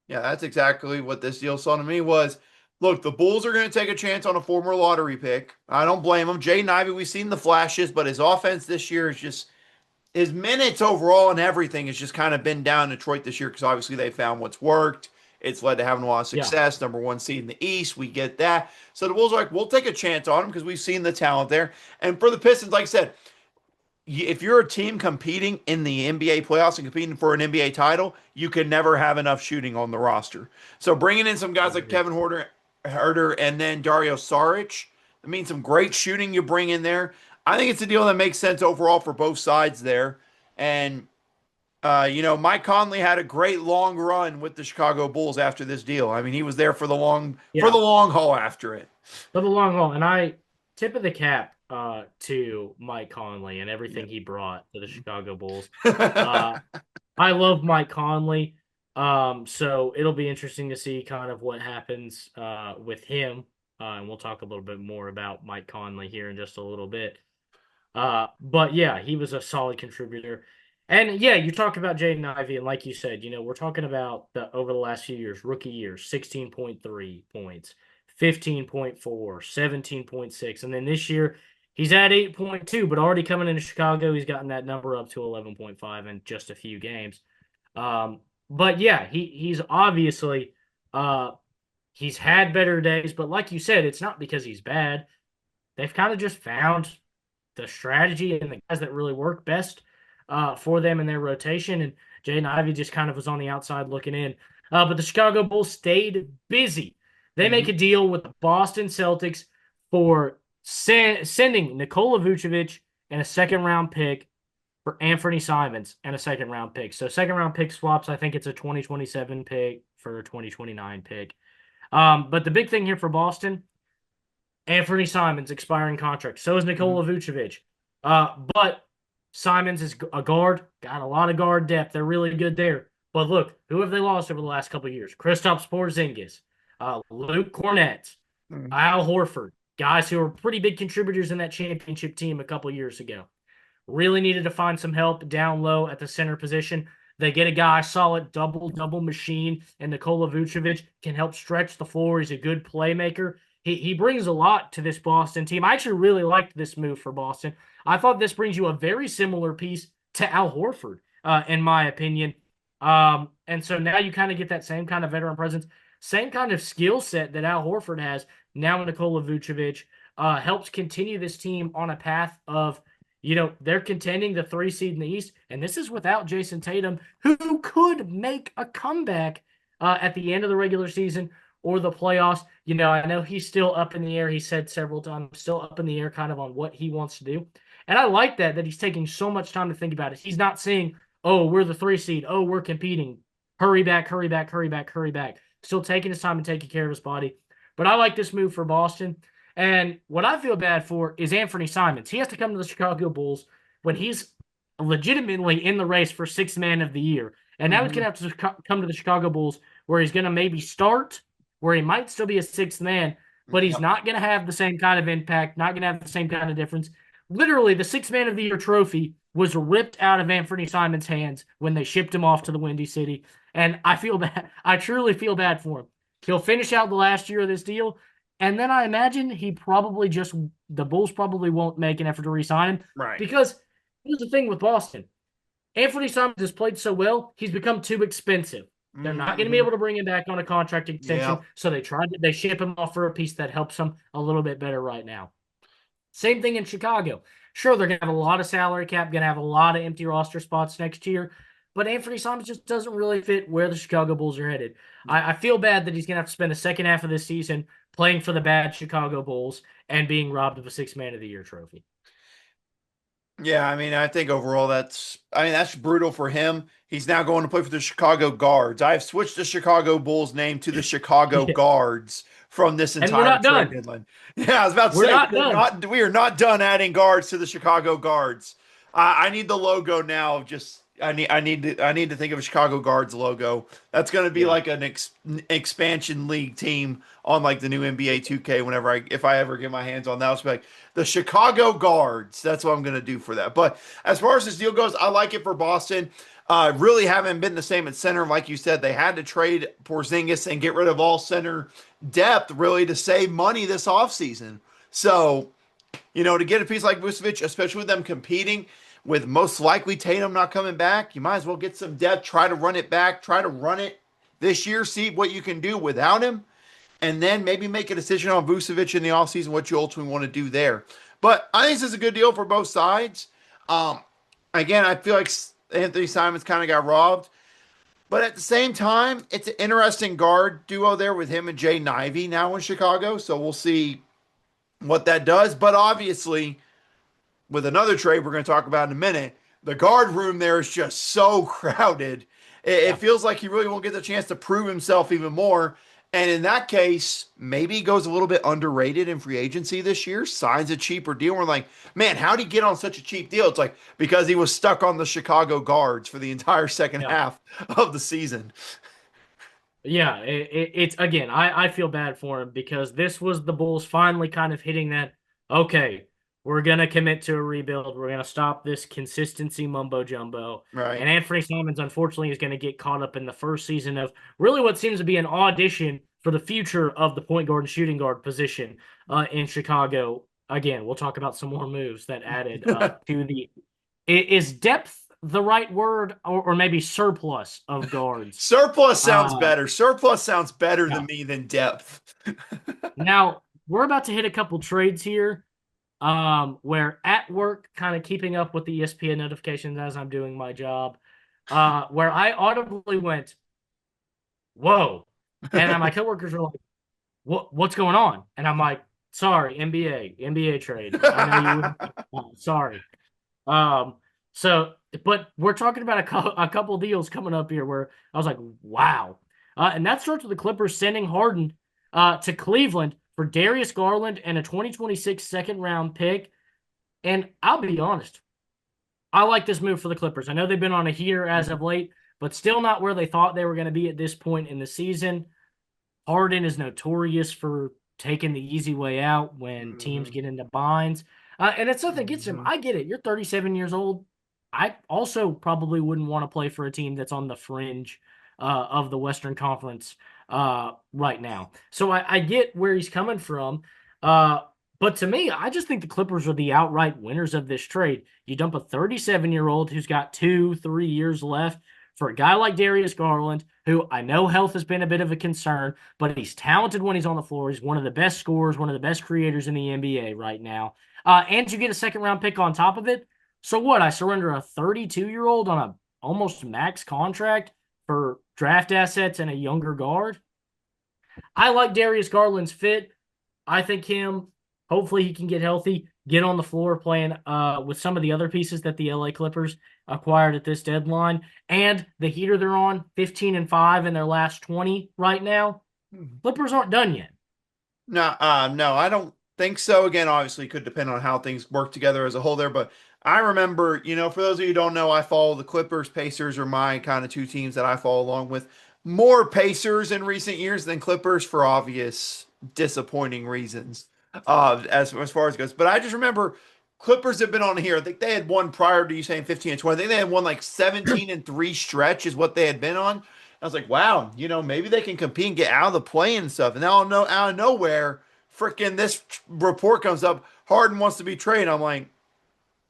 Yeah, that's exactly what this deal saw to me was. Look, the Bulls are going to take a chance on a former lottery pick. I don't blame them. Jaden Ivey, we've seen the flashes, but his offense this year is just his minutes overall and everything has just kind of been down in Detroit this year because obviously they found what's worked. It's led to having a lot of Yeah. success. Number one seed in the East. We get that. So the Bulls are like, we'll take a chance on him because we've seen the talent there. And for the Pistons, like I said, if you're a team competing in the NBA playoffs and competing for an NBA title, you can never have enough shooting on the roster. So bringing in some guys like Kevin Herter and then Dario Saric, that means some great shooting you bring in there. I think it's a deal that makes sense overall for both sides there. And Mike Conley had a great long run with the Chicago Bulls after this deal. I mean, he was there for the Yeah. long haul after it. For the long haul. And I tip of the cap to Mike Conley and everything Yep. he brought to the Chicago Bulls. Uh, I love Mike Conley. So it'll be interesting to see kind of what happens with him. And we'll talk a little bit more about Mike Conley here in just a little bit. But yeah, he was a solid contributor. And yeah, you talk about Jaden Ivey, and like you said, we're talking about the over the last few years, rookie years, 16.3 points, 15.4, 17.6. And then this year he's at 8.2, but already coming into Chicago, he's gotten that number up to 11.5 in just a few games. But yeah, he's obviously he's had better days, but like you said, it's not because he's bad. They've kind of just found the strategy and the guys that really work best for them in their rotation. And Jaden Ivey just kind of was on the outside looking in. But the Chicago Bulls stayed busy. They make Mhm. a deal with the Boston Celtics for sending Nikola Vucevic and a second round pick for Anthony Simons and a second round pick. So second round pick swaps, I think it's a 2027 pick for a 2029 pick. But the big thing here for Boston, Anthony Simons expiring contract. So is Mhm. Nikola Vucevic. But Simons is a guard, got a lot of guard depth. They're really good there. But look, who have they lost over the last couple of years? Kristaps Porzingis, Luke Cornett, Mhm. Al Horford, guys who were pretty big contributors in that championship team a couple of years ago. Really needed to find some help down low at the center position. They get a guy, solid double machine, and Nikola Vucevic can help stretch the floor. He's a good playmaker. He brings a lot to this Boston team. I actually really liked this move for Boston. I thought this brings you a very similar piece to Al Horford, in my opinion. And so now you kind of get that same kind of veteran presence, same kind of skill set that Al Horford has. Now Nikola Vucevic helps continue this team on a path of they're contending the 3 seed in the East, and this is without Jason Tatum, who could make a comeback at the end of the regular season or the playoffs. I know he's still up in the air. He said several times, still up in the air kind of on what he wants to do. And I like that he's taking so much time to think about it. He's not saying, oh, we're the 3 seed. Oh, we're competing. Hurry back, hurry back, hurry back, hurry back. still taking his time and taking care of his body. But I like this move for Boston. And what I feel bad for is Anthony Simons. He has to come to the Chicago Bulls when he's legitimately in the race for sixth man of the year. And now he's Hmm. going to have to come to the Chicago Bulls where he's going to maybe start, where he might still be a sixth man, but he's Yep. not going to have the same kind of impact, not going to have the same kind of difference. Literally, the sixth man of the year trophy was ripped out of Anthony Simons' hands when they shipped him off to the Windy City. And I feel bad. I truly feel bad for him. He'll finish out the last year of this deal. And then I imagine the Bulls probably won't make an effort to re-sign him Right. because here's the thing with Boston. Anthony Simons has played so well, he's become too expensive. They're not going to be Hmm. able to bring him back on a contract extension, Yep. so they ship him off for a piece that helps him a little bit better right now. Same thing in Chicago. Sure, they're going to have a lot of salary cap, going to have a lot of empty roster spots next year, but Anthony Simons just doesn't really fit where the Chicago Bulls are headed. I feel bad that he's going to have to spend the second half of this season playing for the bad Chicago Bulls and being robbed of a Six Man of the Year trophy. Yeah, I mean, I think overall that's brutal for him. He's now going to play for the Chicago Guards. I have switched the Chicago Bulls name to the Chicago Yeah. Guards from this And we're entire not trade done. deadline. Yeah, I was about to We're say not done. we are not done adding guards to the Chicago Guards. I need the logo now. Just I need to think of a Chicago Guards logo. That's going to be Yeah. like an expansion league team on like the new NBA 2K. Whenever if I ever get my hands on that, I'll be like the Chicago Guards. That's what I'm going to do for that. But as far as this deal goes, I like it for Boston. Really haven't been the same at center. Like you said, they had to trade Porzingis and get rid of all center depth really to save money this offseason. So, to get a piece like Vucevic, especially with them competing with most likely Tatum not coming back, you might as well get some depth, try to run it back, try to run it this year, see what you can do without him, and then maybe make a decision on Vucevic in the offseason, what you ultimately want to do there. But I think this is a good deal for both sides. Um, Again, I feel like Anthony Simons kind of got robbed. But at the same time, it's an interesting guard duo there with him and Jay Nivey now in Chicago. So we'll see what that does. But obviously, with another trade we're going to talk about in a minute, the guard room there is just so crowded. It Yeah. feels like he really won't get the chance to prove himself even more. And in that case, maybe he goes a little bit underrated in free agency this year, signs a cheaper deal. We're like, man, how'd he get on such a cheap deal? It's like because he was stuck on the Chicago Guards for the entire second Yeah. half of the season. Yeah, it's again, I feel bad for him because this was the Bulls finally kind of hitting that, okay, we're going to commit to a rebuild. We're going to stop this consistency mumbo jumbo. And Right. Anthony Simons, unfortunately, is going to get caught up in the first season of really what seems to be an audition for the future of the point guard and shooting guard position in Chicago. Again, we'll talk about some more moves that added to the. Is depth the right word, or maybe surplus of guards? Surplus sounds Uh, better. Surplus sounds better to yeah. me than depth. Now we're about to hit a couple trades here. Where at work, kind of keeping up with the ESPN notifications as I'm doing my job, where I audibly went, "Whoa!" And my coworkers are like, what's going on?" And I'm like, "Sorry, NBA trade. I know you. Sorry." Um, so, but we're talking about a couple deals coming up here where I was like, wow. And that starts with the Clippers sending Harden to Cleveland for Darius Garland and a 2026 second round pick. And I'll be honest, I like this move for the Clippers. I know they've been on a heater as of late, but still not where they thought they were going to be at this point in the season. Harden is notorious for taking the easy way out when teams Hmm. get into binds. And it's nothing against him. Hmm. I get it. You're 37 years old. I also probably wouldn't want to play for a team that's on the fringe of the Western Conference right now. So I get where he's coming from. Uh, but to me, I just think the Clippers are the outright winners of this trade. You dump a 37-year-old who's got 2, 3 years left for a guy like Darius Garland, who I know health has been a bit of a concern, but he's talented when he's on the floor. He's one of the best scorers, one of the best creators in the NBA right now. And you get a second round pick on top of it. So what? I surrender a 32-year-old on a almost max contract for draft assets and a younger guard. I like Darius Garland's fit. I think him. Hopefully he can get healthy, get on the floor playing with some of the other pieces that the LA Clippers acquired at this deadline. And the heater they're on, 15-5 in their last 20 right now. Clippers aren't done yet. No, no, I don't think so. Again, obviously, it could depend on how things work together as a whole there. But I remember, for those of you who don't know, I follow the Clippers. Pacers are my kind of two teams that I follow along with. More Pacers in recent years than Clippers for obvious disappointing reasons, as far as it goes. But I just remember Clippers have been on here. I think they had one prior to you saying 15 and 20. I think they had one like 17 and 3 stretch is what they had been on. I was like, wow, maybe they can compete and get out of the play and stuff. And now out of nowhere, freaking this report comes up. Harden wants to be traded. I'm like,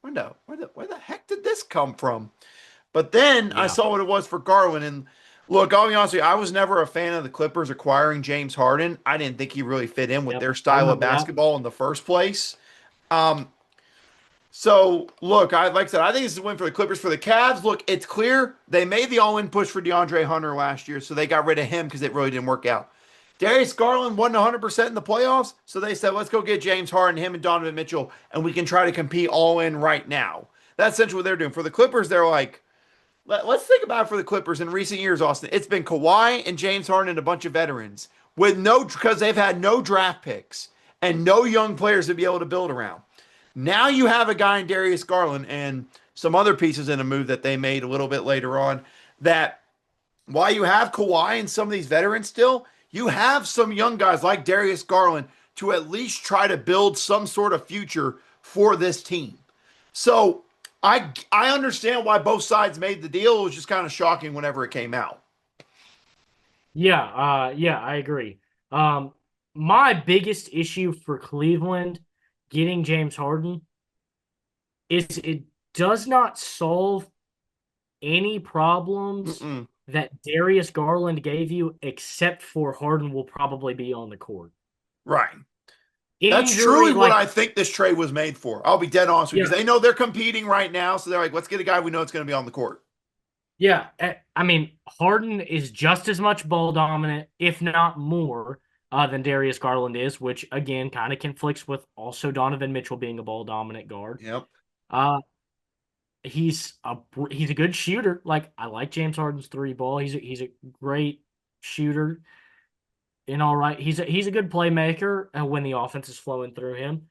where the heck did this come from? But then I Yeah. saw what it was for Garland. And look, I'll be honest with you, I was never a fan of the Clippers acquiring James Harden. I didn't think he really fit in with Yep. their I style of remember that. basketball in the first place. Um, so look, like I said, I think this is a win for the Clippers. For the Cavs, look, it's clear they made the all-in push for DeAndre Hunter last year, so they got rid of him because it really didn't work out. Darius Garland wasn't 100% in the playoffs, so they said, let's go get James Harden, him and Donovan Mitchell, and we can try to compete all in right now. That's essentially what they're doing. For the Clippers, they're like, let's think about it for the Clippers in recent years, Austin. It's been Kawhi and James Harden and a bunch of veterans because they've had no draft picks and no young players to be able to build around. Now you have a guy in Darius Garland and some other pieces in a move that they made a little bit later on that while you have Kawhi and some of these veterans still, you have some young guys like Darius Garland to at least try to build some sort of future for this team. So I understand why both sides made the deal. It was just kind of shocking whenever it came out. Yeah, I agree. Um, my biggest issue for Cleveland getting James Harden is it does not solve any problems Mm-mm. that Darius Garland gave you, except for Harden will probably be on the court. Right. That's truly Injury, what like, I think this trade was made for. I'll be dead honest with you yeah, because they know they're competing right now. So they're like, let's get a guy we know it's going to be on the court. yeah. I mean, Harden is just as much ball dominant, if not more, than Darius Garland is, which again kind of conflicts with also Donovan Mitchell being a ball dominant guard. Yep. Uh, he's a good shooter. Like I like James Harden's three ball. He's a great shooter. And all right, he's a good playmaker when the offense is flowing through him.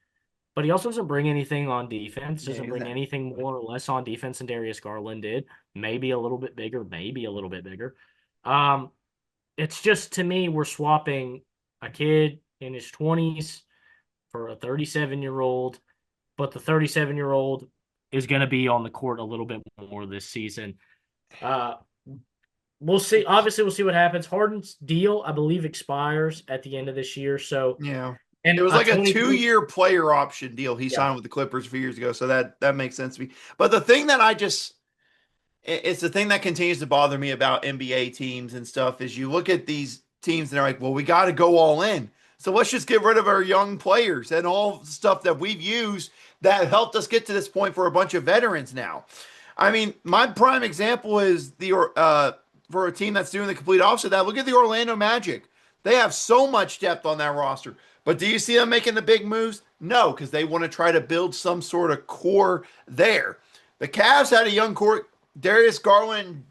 But he also doesn't bring anything on defense. Yeah, Doesn't bring exactly. anything more or less on defense than Darius Garland did. Maybe a little bit bigger. Maybe a little bit bigger. Um, it's just to me we're swapping a kid in his 20s for a 37-year-old, but the 37-year-old is going to be on the court a little bit more this season. Uh, we'll see. Obviously, we'll see what happens. Harden's deal, I believe, expires at the end of this year. So, Yeah. and It was a like a 23, 2-year player option deal he yeah, signed with the Clippers a few years ago. So that makes sense to me. But the thing that it's the thing that continues to bother me about NBA teams and stuff is you look at these teams and they're like, well, we got to go all in. So let's just get rid of our young players and all the stuff that we've used that helped us get to this point for a bunch of veterans now. I mean, my prime example is for a team that's doing the complete opposite of that. Look at the Orlando Magic. They have so much depth on that roster. But do you see them making the big moves? No, because they want to try to build some sort of core there. The Cavs had a young core. Darius Garland,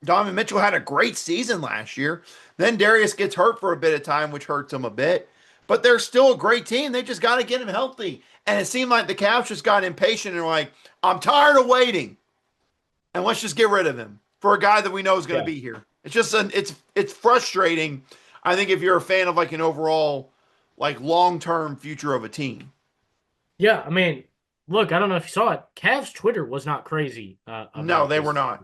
Donovan Mitchell had a great season last year. Then Darius gets hurt for a bit of time, which hurts him a bit. But they're still a great team. They just got to get him healthy. And it seemed like the Cavs just got impatient and were like, I'm tired of waiting. And let's just get rid of him for a guy that we know is going to yeah, be here. It's frustrating. I think if you're a fan of like an overall like long-term future of a team. yeah. I mean, look, I don't know if you saw it. Cavs Twitter was not crazy No, about they were this. not.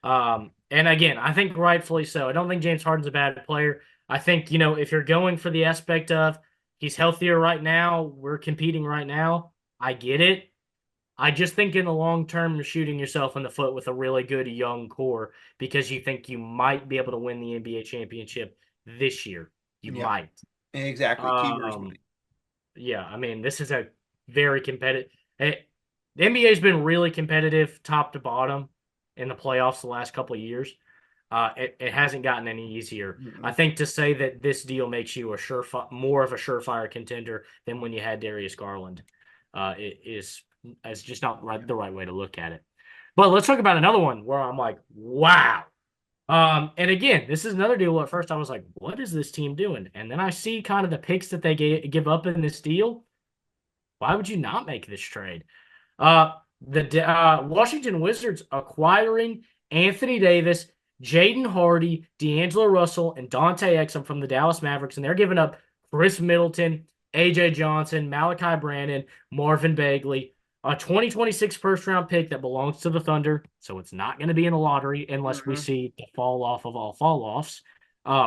And again, I think rightfully so. I don't think James Harden's a bad player. I think, if you're going for the aspect of he's healthier right now, we're competing right now, I get it. I just think in the long term, you're shooting yourself in the foot with a really good young core because you think you might be able to win the NBA championship this year. You Yep. might. Exactly. Keywords Um, money. yeah, I mean, this is a very competitive. The NBA has been really competitive top to bottom in the playoffs the last couple of years. It hasn't gotten any easier. I Mm-mm. think to say that this deal makes you more of a surefire contender than when you had Darius Garland, it is just not the right way to look at it. But let's talk about another one where I'm like, wow. And again, this is another deal where at first I was like, what is this team doing? And then I see kind of the picks that they give up in this deal. Why would you not make this trade? The Washington Wizards acquiring Anthony Davis, Jaden Hardy, D'Angelo Russell, and Dante Exum from the Dallas Mavericks, and they're giving up Chris Middleton, AJ Johnson, Malachi Brannon, Marvin Bagley, a 2026 first round pick that belongs to the Thunder, so it's not going to be in the lottery unless we Mm-hmm. see the fall off of all fall offs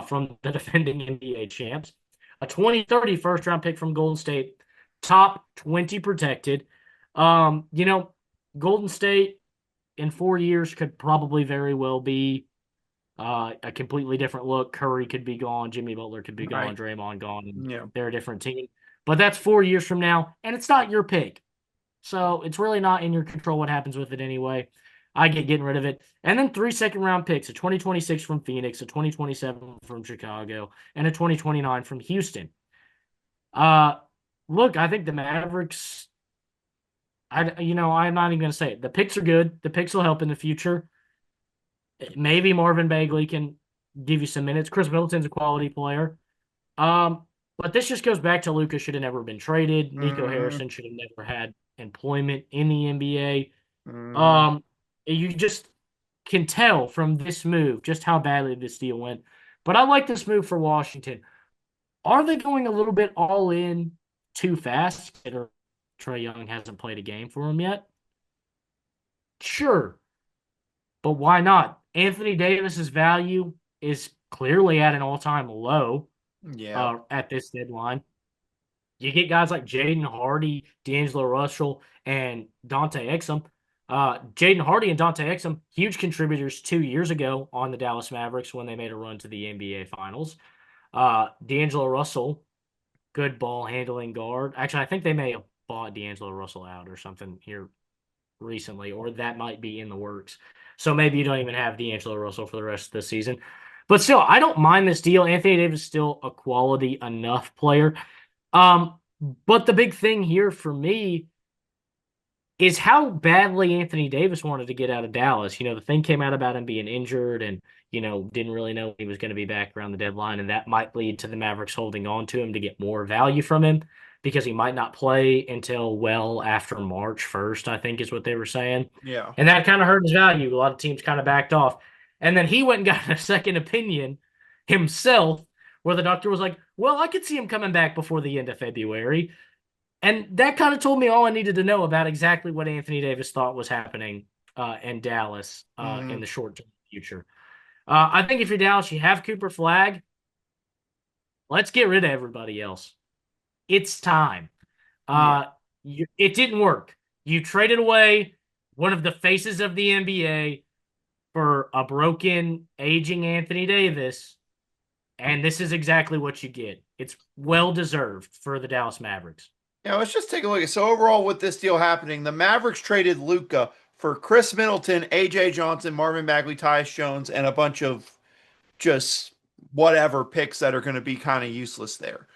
from the defending NBA champs. A 2030 first round pick from Golden State, top 20 protected. Golden State in 4 years could probably very well be a completely different look. Curry could be gone, Jimmy Butler could be gone, Right. Draymond gone, and Yeah. they're a different team. But that's 4 years from now, and it's not your pick. So it's really not in your control what happens with it anyway. I get getting rid of it. And then 3 second-round picks, a 2026 from Phoenix, a 2027 from Chicago, and a 2029 from Houston. Uh, Look, I think the Mavericks, I'm not even going to say it. The picks are good. The picks will help in the future. Maybe Marvin Bagley can give you some minutes. Chris Middleton's a quality player. But this just goes back to Luka should have never been traded. Nico Mm-hmm. Harrison should have never had employment in the NBA. Mm-hmm. Um, you just can tell from this move just how badly this deal went. But I like this move for Washington. Are they going a little bit all in too fast? Trae Young hasn't played a game for him yet. Sure, but why not? Anthony Davis's value is clearly at an all-time low Yeah. at this deadline. You get guys like Jaden Hardy, D'Angelo Russell, and Dante Exum. Jaden Hardy and Dante Exum, huge contributors 2 years ago on the Dallas Mavericks when they made a run to the NBA Finals. D'Angelo Russell, good ball handling guard. Actually, I think they may have bought D'Angelo Russell out or something here recently, or that might be in the works. So maybe you don't even have D'Angelo Russell for the rest of the season. But still, I don't mind this deal. Anthony Davis is still a quality enough player. But the big thing here for me is how badly Anthony Davis wanted to get out of Dallas. The thing came out about him being injured and, didn't really know he was going to be back around the deadline. And that might lead to the Mavericks holding on to him to get more value from him because he might not play until well after March 1st, I think is what they were saying. Yeah. And that kind of hurt his value. A lot of teams kind of backed off. And then he went and got a second opinion himself where the doctor was like, well, I could see him coming back before the end of February. And that kind of told me all I needed to know about exactly what Anthony Davis thought was happening in Dallas Mm-hmm. in the short term future. I think if you're Dallas, you have Cooper Flag. Let's get rid of everybody else. It's time. Yeah. It didn't work. You traded away one of the faces of the NBA for a broken, aging Anthony Davis, and this is exactly what you get. It's well deserved for the Dallas Mavericks. Yeah, let's just take a look at so overall with this deal happening, the Mavericks traded Luca for Chris Middleton, AJ Johnson, Marvin Bagley, Tyus Jones, and a bunch of just whatever picks that are going to be kind of useless there.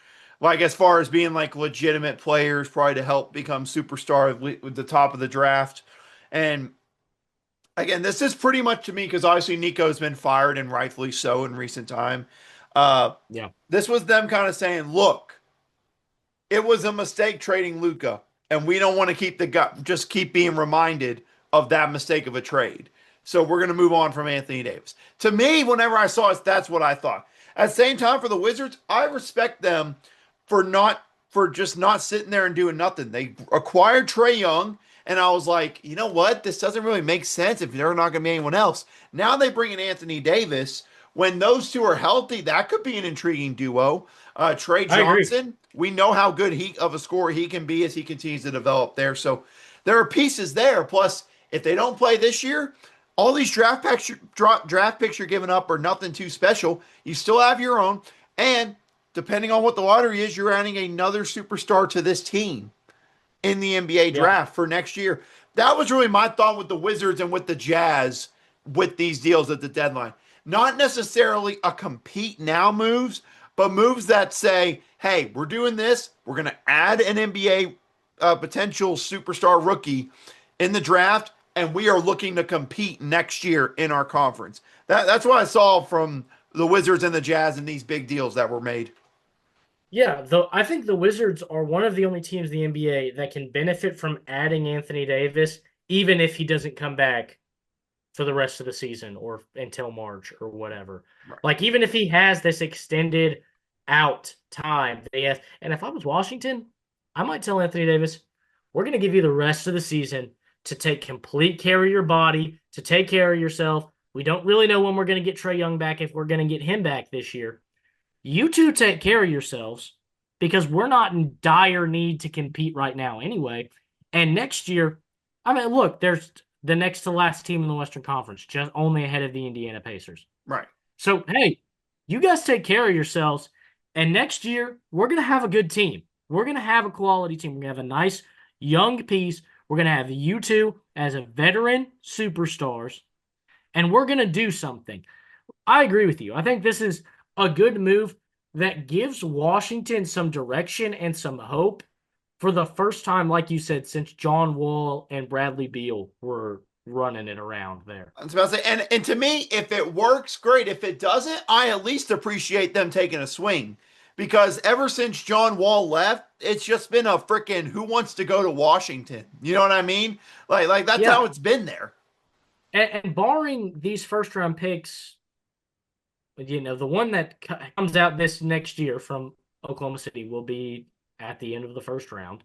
Like as far as being like legitimate players, probably to help become superstar with the top of the draft. And again, this is pretty much to me because obviously Nico's been fired and rightfully so in recent time. Uh, Yeah. this was them kind of saying, look, it was a mistake trading Luca, and we don't want to just keep being reminded of that mistake of a trade. So we're going to move on from Anthony Davis. To me, whenever I saw it, that's what I thought. At the same time, for the Wizards, I respect them for just not sitting there and doing nothing. They acquired Trae Young, and I was like, you know what? This doesn't really make sense if they're not going to be anyone else. Now they bring in Anthony Davis. When those two are healthy, that could be an intriguing duo. Trey I agree. Johnson, we know how good he of a scorer he can be as he continues to develop there. So there are pieces there. Plus, if they don't play this year, all these draft picks you're giving up are nothing too special. You still have your own, and depending on what the lottery is, you're adding another superstar to this team in the NBA Yeah. draft for next year. That was really my thought with the Wizards and with the Jazz with these deals at the deadline. not necessarily a compete now moves, but moves that say, hey, we're doing this. We're going to add an NBA potential superstar rookie in the draft, and we are looking to compete next year in our conference. That's what I saw from the Wizards and the Jazz in these big deals that were made. Yeah, though I think the Wizards are one of the only teams in the NBA that can benefit from adding Anthony Davis, even if he doesn't come back for the rest of the season or until March or whatever. Right. Like even if he has this extended out time, yes. And if I was Washington, I might tell Anthony Davis, we're going to give you the rest of the season to take complete care of your body, to take care of yourself. We don't really know when we're going to get Trae Young back, if we're going to get him back this year. You two take care of yourselves because we're not in dire need to compete right now anyway. And next year, I mean, look, there's the next to last team in the Western Conference, just only ahead of the Indiana Pacers. Right. So, hey, you guys take care of yourselves. And next year, we're going to have a good team. We're going to have a quality team. We're going to have a nice young piece. We're going to have you two as a veteran superstars. And we're going to do something. I agree with you. I think this is a good move that gives Washington some direction and some hope for the first time, like you said, since John Wall and Bradley Beal were running it around there. I was about to say, and to me, if it works, great. If it doesn't, I at least appreciate them taking a swing. Because ever since John Wall left, it's just been a freaking who wants to go to Washington. You know what I mean? Like that's Yeah. how it's been there. And barring these first round picks, the one that comes out this next year from Oklahoma City will be at the end of the first round.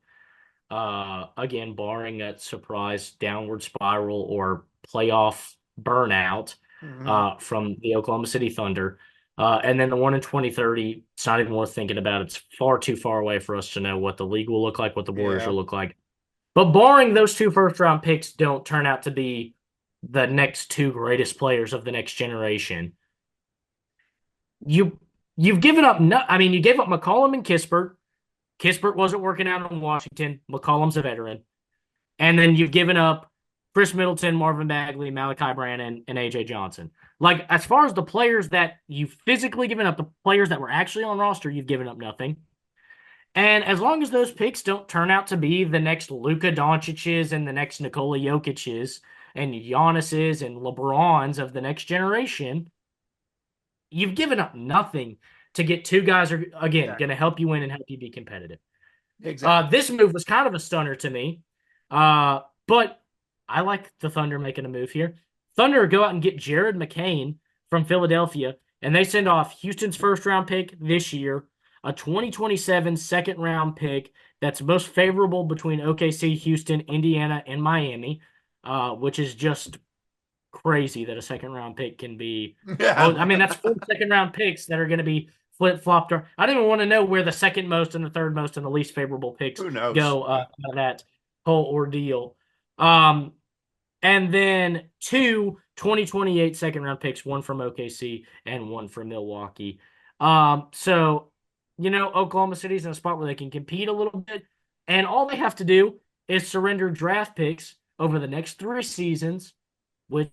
Again, barring that surprise downward spiral or playoff burnout from the Oklahoma City Thunder. And then the one in 2030, it's not even worth thinking about. It's far too far away for us to know what the league will look like, what the Warriors Yeah. will look like. But barring those two first round picks don't turn out to be the next two greatest players of the next generation, you've given up. You gave up McCollum and Kispert. Kispert wasn't working out in Washington. McCollum's a veteran. And then you've given up Chris Middleton, Marvin Bagley, Malachi Brannon, and AJ Johnson. Like, as far as the players that you've physically given up, the players that were actually on roster, you've given up nothing. And as long as those picks don't turn out to be the next Luka Doncic's and the next Nikola Jokic's and Giannis's and LeBron's of the next generation, you've given up nothing to get two guys who are, again, going to help you win and help you be competitive. Exactly. This move was kind of a stunner to me, but I like the Thunder making a move here. Thunder go out and get Jared McCain from Philadelphia, and they send off Houston's first-round pick this year, a 2027 second-round pick that's most favorable between OKC, Houston, Indiana, and Miami, which is just crazy that a second-round pick can be. Yeah. Well, I mean, that's 4 second-round picks that are going to be flip-flopped. I don't even want to know where the second most and the third most and the least favorable picks Who knows? go out of that whole ordeal. And then 2 2028 second-round picks, one from OKC and one from Milwaukee. So, Oklahoma City's in a spot where they can compete a little bit, and all they have to do is surrender draft picks over the next 3 seasons, which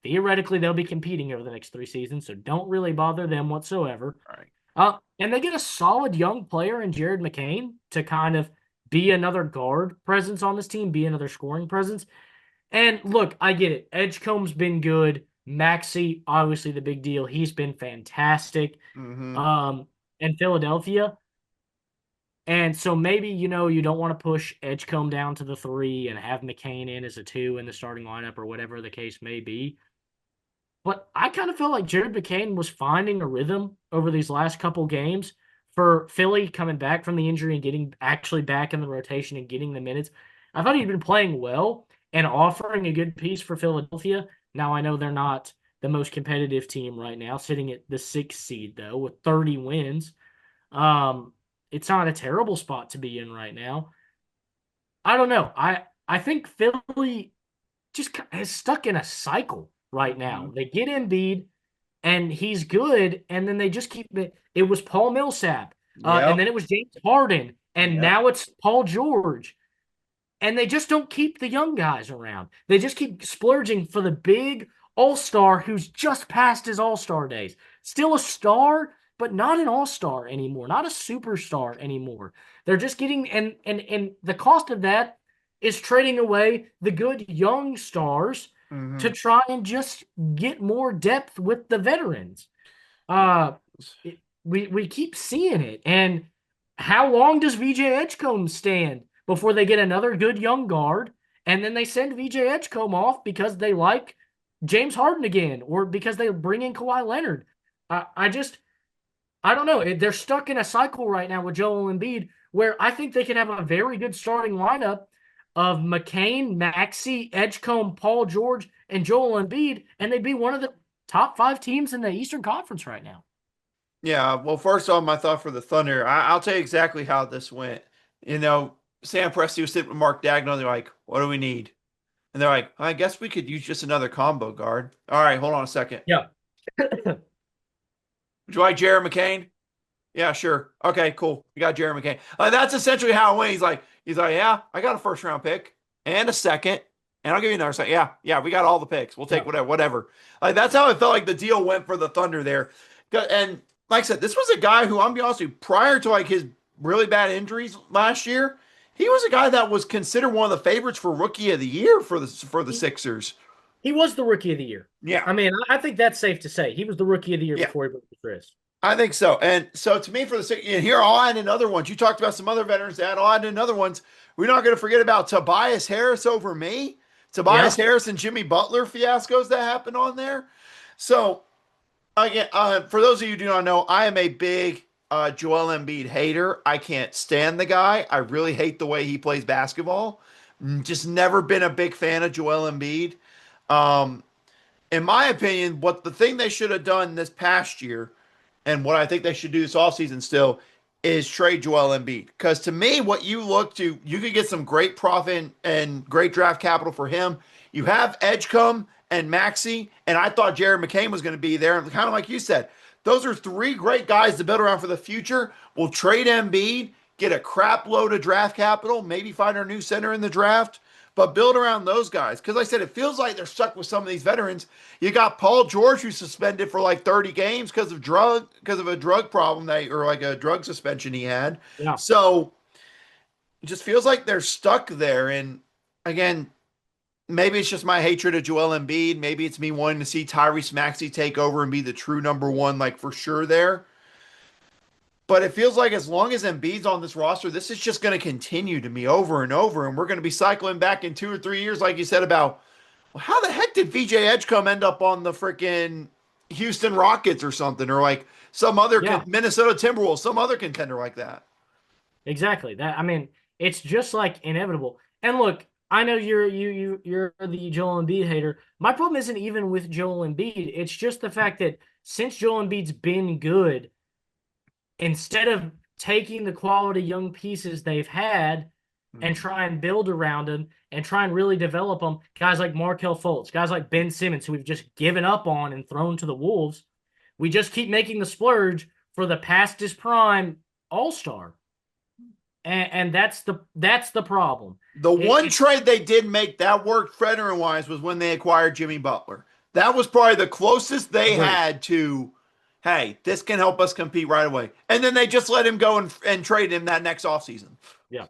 theoretically they'll be competing over the next 3 seasons, so don't really bother them whatsoever. Right. And they get a solid young player in Jared McCain to kind of be another guard presence on this team, be another scoring presence. And look, I get it. Edgecombe's been good. Maxey, obviously the big deal. He's been fantastic in Philadelphia. And so maybe, you don't want to push Edgecombe down to the 3 and have McCain in as a 2 in the starting lineup or whatever the case may be. But I kind of felt like Jared McCain was finding a rhythm over these last couple games for Philly coming back from the injury and getting actually back in the rotation and getting the minutes. I thought he'd been playing well and offering a good piece for Philadelphia. Now, I know they're not the most competitive team right now, sitting at the 6th seed, though, with 30 wins. It's not a terrible spot to be in right now. I don't know. I think Philly just is stuck in a cycle right now. They get Embiid, and he's good, and then they just keep it. It was Paul Millsap, and then it was James Harden, and now it's Paul George. And they just don't keep the young guys around. They just keep splurging for the big all-star who's just past his all-star days. Still a star, but not an all-star anymore, not a superstar anymore. They're just getting and the cost of that is trading away the good young stars to Hmm. try and just get more depth with the veterans. Uh, we keep seeing it. And how long does VJ Edgecombe stand before they get another good young guard, and then they send VJ Edgecombe off because they like James Harden again, or because they bring in Kawhi Leonard? I don't know. They're stuck in a cycle right now with Joel Embiid, where I think they can have a very good starting lineup of McCain, Maxey, Edgecombe, Paul George, and Joel Embiid, and they'd be one of the top 5 teams in the Eastern Conference right now. Yeah, well, first off, my thought for the Thunder, I'll tell you exactly how this went. You know, Sam Presti was sitting with Mark Dagnall. They're like, what do we need? And they're like, I guess we could use just another combo guard. All right, hold on a second. Yeah. Would you like Jared McCain? Yeah, sure. Okay, cool. You got Jared McCain. That's essentially how it went. He's like, yeah, I got a first round pick and a second, and I'll give you another second. Yeah, we got all the picks. We'll take Yeah. whatever. That's how it felt like the deal went for the Thunder there. And like I said, this was a guy who I'm be honest with you, prior to like his really bad injuries last year, he was a guy that was considered one of the favorites for Rookie of the Year for the He, Sixers. he was the rookie of the year. Yeah, I mean, I think that's safe to say. He was the rookie of the year yeah. before he broke his wrist. I think so. And so to me, for the Sixers, and here I'll add in other ones. You talked about some other veterans that I'll add in other ones. We're not going to forget about Tobias Harris over me. Tobias Yeah. Harris and Jimmy Butler fiascos that happened on there. So again, for those of you who do not know, I am a big Joel Embiid hater. I can't stand the guy. I really hate the way he plays basketball. Just never been a big fan of Joel Embiid. Um, in my opinion, what the thing they should have done this past year, and what I think they should do this offseason still, is trade Joel Embiid. Because to me, what you look to, you could get some great profit and great draft capital for him. You have Edgecombe and Maxey, and I thought Jared McCain was going to be there. And kind of like you said, those are three great guys to build around for the future. We'll trade Embiid, get a crap load of draft capital, maybe find our new center in the draft, but build around those guys. Because like I said, it feels like they're stuck with some of these veterans. You got Paul George, who's suspended for like 30 games because of a drug problem or like a drug suspension he had. Yeah. So it just feels like they're stuck there. And again, maybe it's just my hatred of Joel Embiid. Maybe it's me wanting to see Tyrese Maxey take over and be the true number one, like for sure there. But it feels like as long as Embiid's on this roster, this is just going to continue to me over and over. And we're going to be cycling back in 2 or 3 years, like you said, about well, how the heck did VJ Edgecombe end up on the freaking Houston Rockets or something, or like some other Yeah. Minnesota Timberwolves, some other contender like that? Exactly. That I mean, it's just like inevitable. And look, I know you're the Joel Embiid hater. My problem isn't even with Joel Embiid. It's just the fact that since Joel Embiid's been good, instead of taking the quality young pieces they've had and Mhm. try and build around them and try and really develop them, guys like Markelle Fultz, guys like Ben Simmons, who we've just given up on and thrown to the wolves, we just keep making the splurge for the past his prime all-star. And that's the problem. The one It's trade they did make that worked veteran wise was when they acquired Jimmy Butler. That was probably the closest they great. had to, hey, this can help us compete right away. And then they just let him go and trade him that next offseason. Yeah,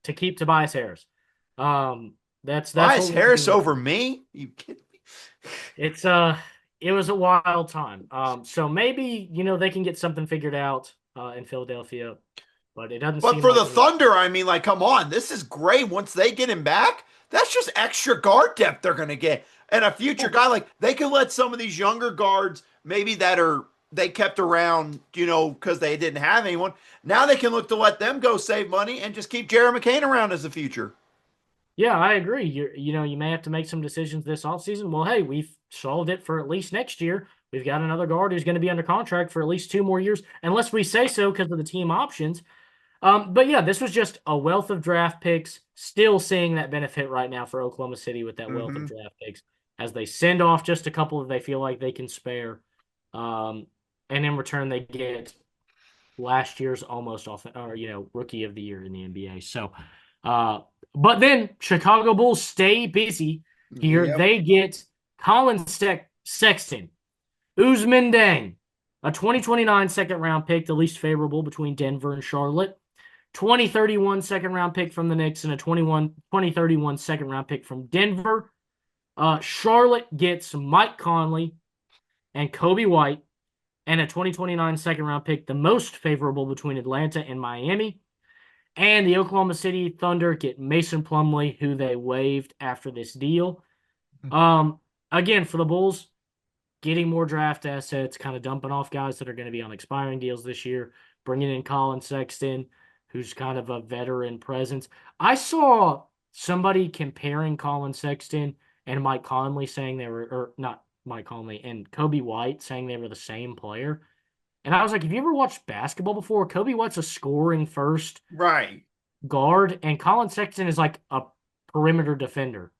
to keep Tobias Harris. That's what Bias we're Harris doing. over me? You kidding me? It's it was a wild time. So maybe they can get something figured out in Philadelphia, but it doesn't But seem for like the Thunder, I mean, like, come on, this is great. Once they get him back, that's just extra guard depth they're gonna get. And a future Yeah. guy, like they could let some of these younger guards, maybe that are they kept around, because they didn't have anyone. Now they can look to let them go save money and just keep Jared McCain around as the future. Yeah, I agree. You may have to make some decisions this offseason. Well, hey, we've solved it for at least next year. We've got another guard who's going to be under contract for at least 2 more years, unless we say so because of the team options. But yeah, this was just a wealth of draft picks. Still seeing that benefit right now for Oklahoma City with that wealth of Mm-hmm. draft picks as they send off just a couple that they feel like they can spare. Um, and in return, they get last year's almost off or rookie of the year in the NBA. So, uh, but then Chicago Bulls stay busy here. Yep. They get Colin Sexton, Usman Dang, a 2029 second round pick, the least favorable between Denver and Charlotte. 2031 second round pick from the Knicks and a 2031 second round pick from Denver. Charlotte gets Mike Conley and Kobe White and a 2029 second round pick, the most favorable between Atlanta and Miami. And the Oklahoma City Thunder get Mason Plumlee, who they waived after this deal. Again, for the Bulls, getting more draft assets, kind of dumping off guys that are going to be on expiring deals this year, bringing in Colin Sexton, who's kind of a veteran presence. I saw somebody comparing Colin Sexton and Mike Conley saying they were, or not Mike Conley, and Kobe White saying they were the same player. And I was like, have you ever watched basketball before? Kobe White's a scoring first Right. guard, and Colin Sexton is like a perimeter defender.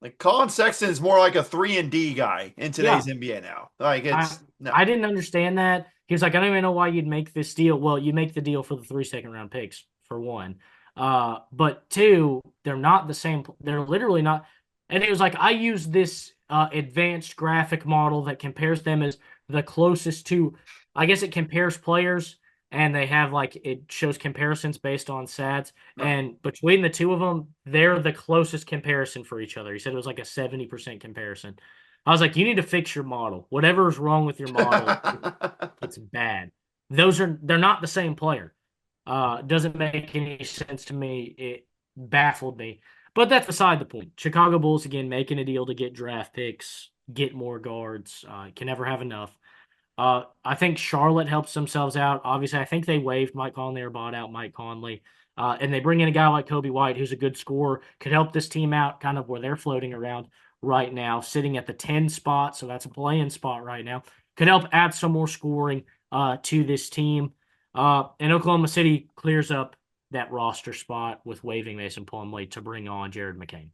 Like Colin Sexton is more like a 3-and-D guy in today's Yeah. NBA now. Like it's no. I didn't understand that. He was like, I don't even know why you'd make this deal. Well, you make the deal for the 3 second round picks, for one. But two, they're not the same. They're literally not. And it was like, I use this advanced graphic model that compares them as the closest to, I guess it compares players, and they have like, it shows comparisons based on stats. Right. And between the two of them, they're the closest comparison for each other. He said it was like a 70% comparison. I was like, you need to fix your model. Whatever's wrong with your model, it's bad. They're not the same player. Doesn't make any sense to me. It baffled me. But that's beside the point. Chicago Bulls, again, making a deal to get draft picks, get more guards. Can never have enough. I think Charlotte helps themselves out. Obviously, I think they waived Mike Conley or bought out Mike Conley. And they bring in a guy like Kobe White, who's a good scorer, could help this team out kind of where they're floating around right now, sitting at the 10 spot. So that's a play-in spot right now. Could help add some more scoring to this team. And Oklahoma City clears up that roster spot with waiving Mason Plumlee to bring on Jared McCain.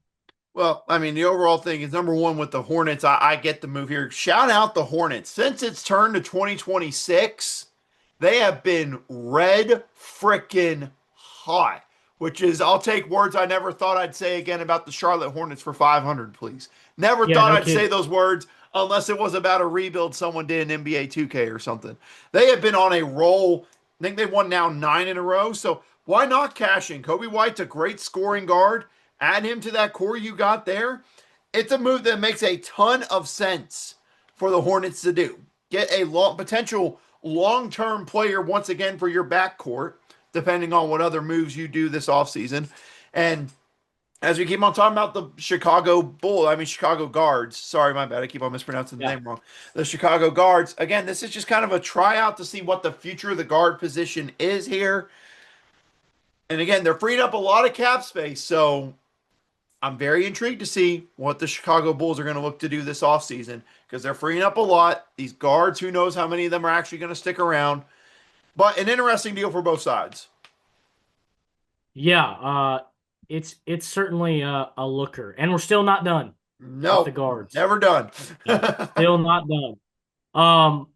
Well, I mean, the overall thing is number one with the Hornets. I get the move here. Shout out the Hornets. Since it's turned to 2026, they have been red frickin' hot, which is, I'll take words I never thought I'd say again about the Charlotte Hornets for 500, please. Never thought I'd say those words unless it was about a rebuild someone did in NBA 2K or something. They have been on a roll. I think they've won now 9 in a row. So why not cash in? Kobe White's a great scoring guard. Add him to that core you got there. It's a move that makes a ton of sense for the Hornets to do. Get a potential long-term player once again for your backcourt, depending on what other moves you do this offseason. And as we keep on talking about the Chicago Guards. Sorry, my bad. I keep on mispronouncing the name wrong. The Chicago Guards. Again, this is just kind of a tryout to see what the future of the guard position is here. And again, they're freeing up a lot of cap space, so I'm very intrigued to see what the Chicago Bulls are going to look to do this offseason because they're freeing up a lot. These guards, who knows how many of them are actually going to stick around. But an interesting deal for both sides. Yeah, it's certainly a looker. And we're still not done with the guards. Never done. Still not done.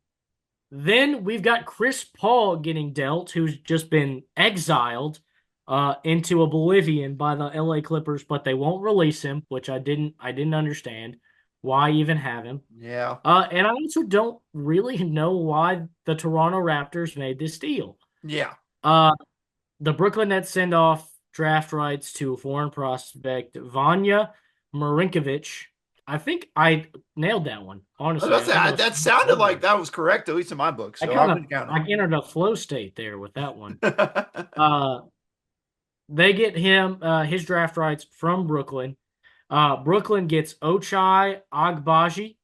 Then we've got Chris Paul getting dealt, who's just been exiled into oblivion by the LA Clippers, but they won't release him, which I didn't understand. Why even have him? Yeah. And I also don't really know why the Toronto Raptors made this deal. Yeah. The Brooklyn Nets send off draft rights to a foreign prospect, Vanya Marinkovic. I think I nailed that one, honestly. That sounded like that was correct, at least in my book. So I entered a flow state there with that one. They get him his draft rights from Brooklyn. Brooklyn gets Ochai Agbaji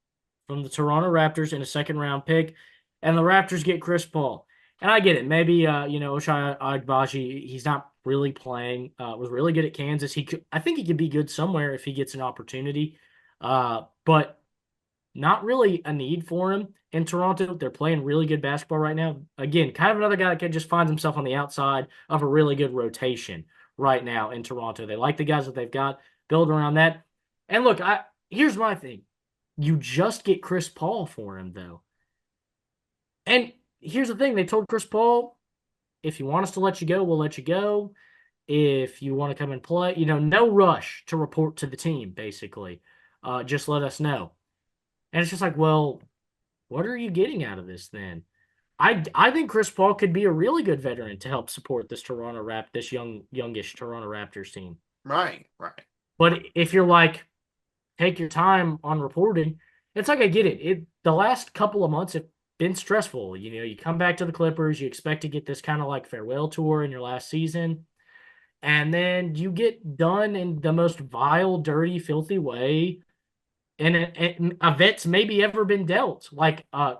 from the Toronto Raptors in a second-round pick, and the Raptors get Chris Paul. And I get it. Maybe Ochai Agbaji, he's not really playing. Was really good at Kansas. I think he could be good somewhere if he gets an opportunity. But not really a need for him in Toronto. They're playing really good basketball right now. Again, kind of another guy that just finds himself on the outside of a really good rotation right now in Toronto. They like the guys that they've got, build around that. And look, here's my thing. You just get Chris Paul for him, though. And here's the thing. They told Chris Paul, if you want us to let you go, we'll let you go. If you want to come and play, no rush to report to the team, basically. Just let us know. And it's just like, well, what are you getting out of this then? I think Chris Paul could be a really good veteran to help support this youngish Toronto Raptors team. Right, right. But if you're like, take your time on reporting, it's like I get it. The last couple of months have been stressful. You come back to the Clippers, you expect to get this kind of like farewell tour in your last season, and then you get done in the most vile, dirty, filthy way and a vet's maybe ever been dealt. Like a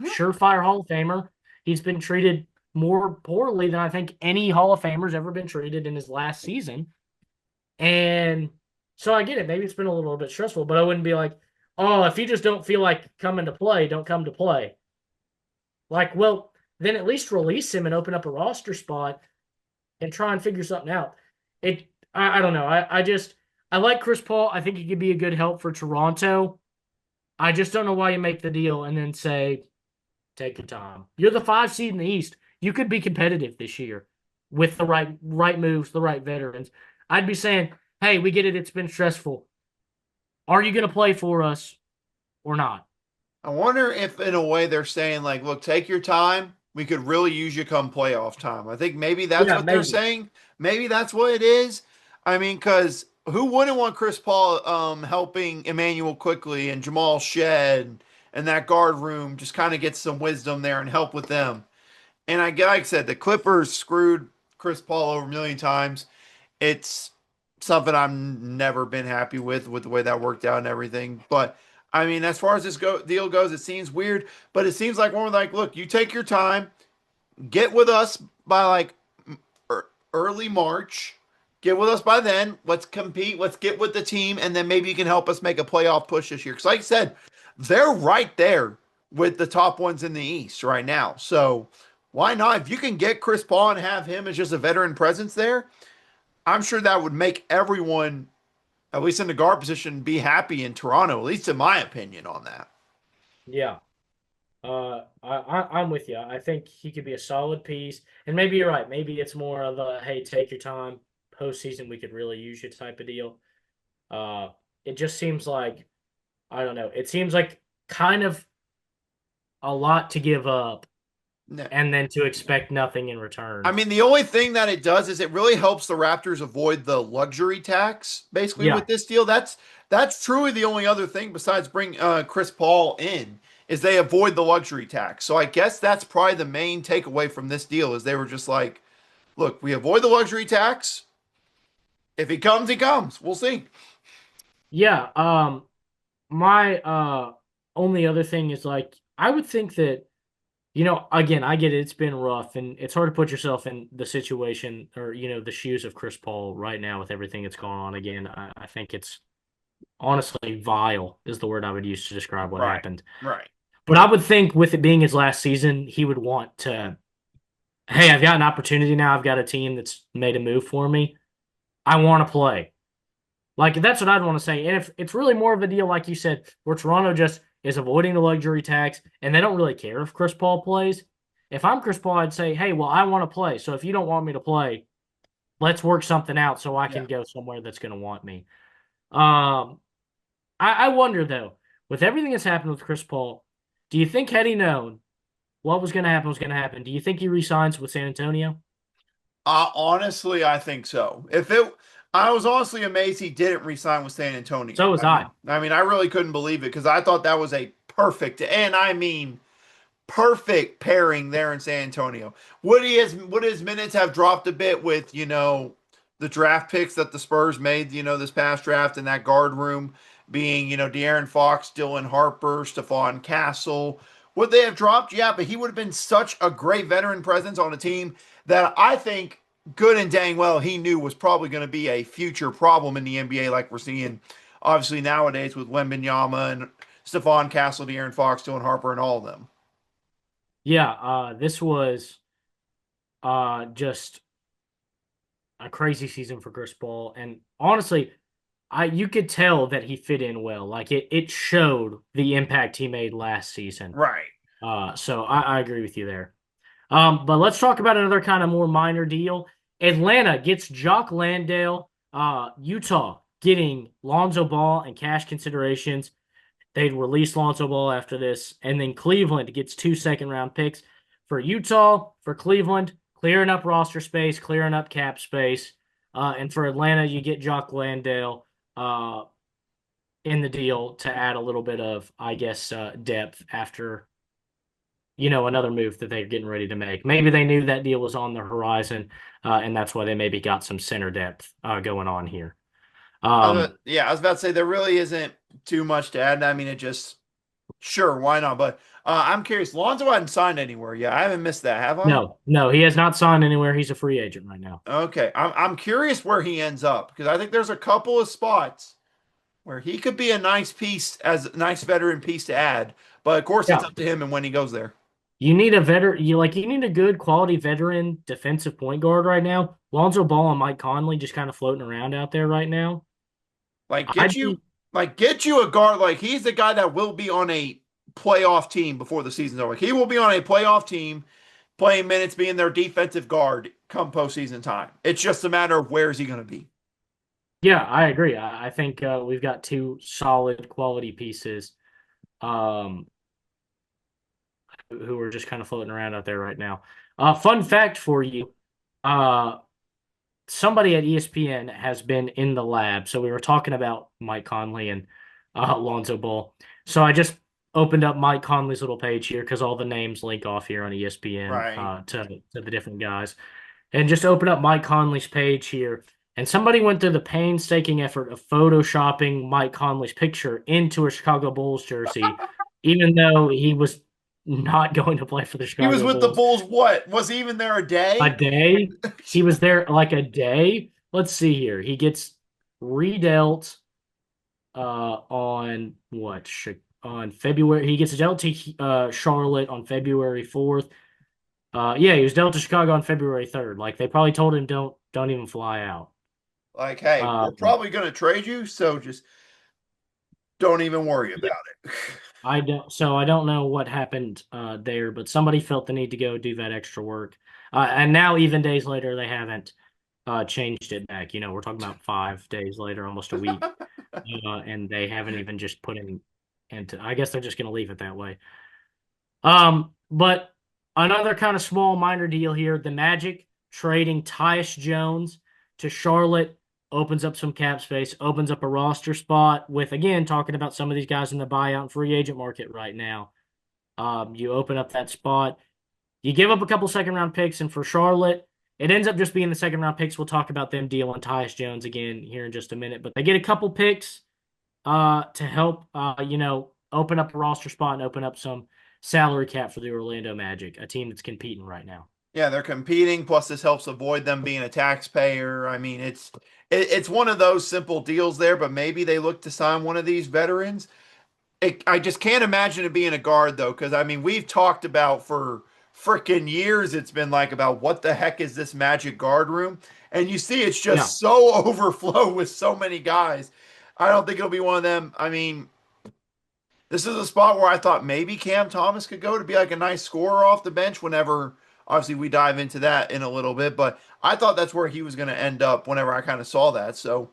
surefire Hall of Famer, he's been treated more poorly than I think any Hall of Famer's ever been treated in his last season. And so I get it. Maybe it's been a little bit stressful, but I wouldn't be like, oh, if you just don't feel like coming to play, don't come to play. Like, well, then at least release him and open up a roster spot and try and figure something out. I don't know. I like Chris Paul. I think he could be a good help for Toronto. I just don't know why you make the deal and then say, take your time. You're the 5 seed in the East. You could be competitive this year with the right moves, the right veterans. I'd be saying, hey, we get it. It's been stressful. Are you going to play for us or not? I wonder if, in a way, they're saying, like, look, take your time. We could really use you come playoff time. I think maybe that's Yeah, what they're maybe. saying. Maybe that's what it is. I mean, because who wouldn't want Chris Paul helping Emmanuel quickly and Jamal Shed and that guard room just kind of get some wisdom there and help with them? And like I said, the Clippers screwed Chris Paul over a million times. It's something I've never been happy with the way that worked out and everything. But I mean, as far as this deal goes, it seems weird, but it seems like one like, look, you take your time, get with us by like early March. Get with us by then. Let's compete. Let's get with the team, and then maybe you can help us make a playoff push this year. Because, like I said, they're right there with the top ones in the East right now. So why not? If you can get Chris Paul and have him as just a veteran presence there, I'm sure that would make everyone, at least in the guard position, be happy in Toronto. At least in my opinion on that. Yeah. I'm with you. I think he could be a solid piece. And maybe you're right. Maybe it's more of a, hey, take your time. Postseason, we could really use you type of deal. Uh, it just seems like, I don't know. It seems like kind of a lot to give up No. and then to expect nothing in return. I mean, the only thing that it does is it really helps the Raptors avoid the luxury tax. Basically, Yeah. with this deal, that's truly the only other thing besides bring Chris Paul in is they avoid the luxury tax. So I guess that's probably the main takeaway from this deal is they were just like, look, we avoid the luxury tax. If he comes, he comes. We'll see. Yeah. My only other thing is like I would think that, again, I get it, it's been rough and it's hard to put yourself in the situation or, the shoes of Chris Paul right now with everything that's going on. Again, I think it's honestly vile is the word I would use to describe what Right. happened. Right. But I would think with it being his last season, he would want to, hey, I've got an opportunity now. I've got a team that's made a move for me. I want to play. Like that's what I'd want to say. And if it's really more of a deal, like you said, where Toronto just is avoiding the luxury tax and they don't really care if Chris Paul plays. If I'm Chris Paul, I'd say, hey, well, I want to play. So if you don't want me to play, let's work something out so I Yeah. can go somewhere that's going to want me. Um, I wonder though, with everything that's happened with Chris Paul, do you think had he known what was going to happen was going to happen? Do you think he resigns with San Antonio? Honestly, I think so. I was honestly amazed he didn't resign with San So Antonio. was I. I mean, I really couldn't believe it because I thought that was a perfect, and I mean, perfect pairing there in San Antonio. Would his minutes have dropped a bit with the draft picks that the Spurs made this past draft in that guard room being De'Aaron Fox, Dylan Harper, Stephon Castle. Would they have dropped? Yeah, but he would have been such a great veteran presence on a team that I think good and dang well he knew was probably going to be a future problem in the NBA like we're seeing obviously nowadays with Wembanyama and Stephon Castle, De'Aaron Fox, Dylan Harper, and all of them. Yeah, this was just a crazy season for Chris Paul. And honestly, you could tell that he fit in well. Like it showed the impact he made last season. Right. So I agree with you there. But let's talk about another kind of more minor deal. Atlanta gets Jock Landale, Utah getting Lonzo Ball and cash considerations. they'd release Lonzo Ball after this, and then Cleveland gets 2 second-round picks for Utah, for Cleveland, clearing up roster space, clearing up cap space, and for Atlanta, you get Jock Landale in the deal to add a little bit of, I guess, depth after another move that they're getting ready to make. Maybe they knew that deal was on the horizon, and that's why they maybe got some center depth going on here. Yeah, I was about to say there really isn't too much to add. I mean, it just sure, why not? But I'm curious. Lonzo hadn't signed anywhere yet. I haven't missed that, have I? No, he has not signed anywhere. He's a free agent right now. Okay, I'm curious where he ends up because I think there's a couple of spots where he could be a nice piece as a nice veteran piece to add. But of course, it's Yeah. up to him and when he goes there. You need a veteran. You need a good quality veteran defensive point guard right now. Lonzo Ball and Mike Conley just kind of floating around out there right now. Like get I'd you, be like get you a guard. Like he's the guy that will be on a playoff team before the season's over. Like, he will be on a playoff team, playing minutes, being their defensive guard come postseason time. It's just a matter of where is he going to be. Yeah, I agree. I think we've got two solid quality pieces um, who are just kind of floating around out there right now. Fun fact for you. Uh, Somebody at ESPN has been in the lab. So we were talking about Mike Conley and Lonzo Ball. So I just opened up Mike Conley's little page here because all the names link off here on ESPN Right. to the different guys. And just open up Mike Conley's page here. And somebody went through the painstaking effort of photoshopping Mike Conley's picture into a Chicago Bulls jersey, even though he was not going to play for the He was Chicago with the Bulls. Bulls. What was he even there a A day? day. He was there like a day. Let's see here. He gets redealt on what? On February. He gets dealt to Charlotte on February 4th. Yeah, he was dealt to Chicago on February 3rd. Like they probably told him don't even fly out. Like, hey, we're Um, probably going to trade you, so just don't even worry yeah, about it. I don't know what happened there, but somebody felt the need to go do that extra work. And now even days later they haven't changed it back. We're talking about 5 days later, almost a week, and they haven't even just put him into. I guess they're just going to leave it that way. But another kind of small minor deal here: the Magic trading Tyus Jones to Charlotte opens up some cap space, opens up a roster spot. With again talking about some of these guys in the buyout and free agent market right now. You open up that spot. You give up a couple second round picks, and for Charlotte, it ends up just being the second round picks. We'll talk about them dealing Tyus Jones again here in just a minute, but they get a couple picks to help open up a roster spot and open up some salary cap for the Orlando Magic, a team that's competing right now. Yeah, they're competing. Plus, this helps avoid them being a taxpayer. I mean, it's one of those simple deals there. But maybe they look to sign one of these veterans. I just can't imagine it being a guard though, because I mean, we've talked about for freaking years. It's been like about what the heck is this Magic guard room, and you see it's Yeah, just so overflow with so many guys. I don't think it'll be one of them. I mean, this is a spot where I thought maybe Cam Thomas could go to be like a nice scorer off the bench whenever obviously we dive into that in a little bit, but I thought that's where he was going to end up whenever I kind of saw that. So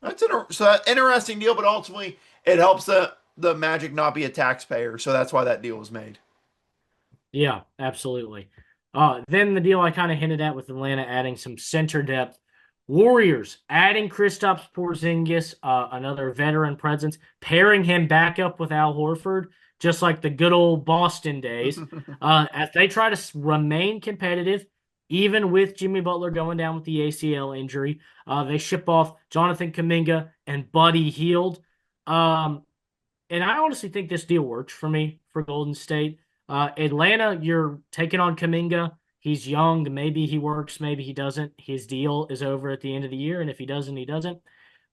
that's interesting deal, but ultimately it helps the Magic not be a taxpayer, so that's why that deal was made. yeah, absolutely. Then the deal I kind of hinted at with Atlanta adding some center depth. Warriors adding Kristaps Porzingis, another veteran presence, pairing him back up with Al Horford, just like the good old Boston days. As they try to remain competitive, even with Jimmy Butler going down with the ACL injury, they ship off Jonathan Kuminga and Buddy Hield. And I honestly think this deal works for me for Golden State. Atlanta, you're taking on Kuminga. He's young. Maybe he works. Maybe he doesn't. His deal is over at the end of the year, and if he doesn't, he doesn't.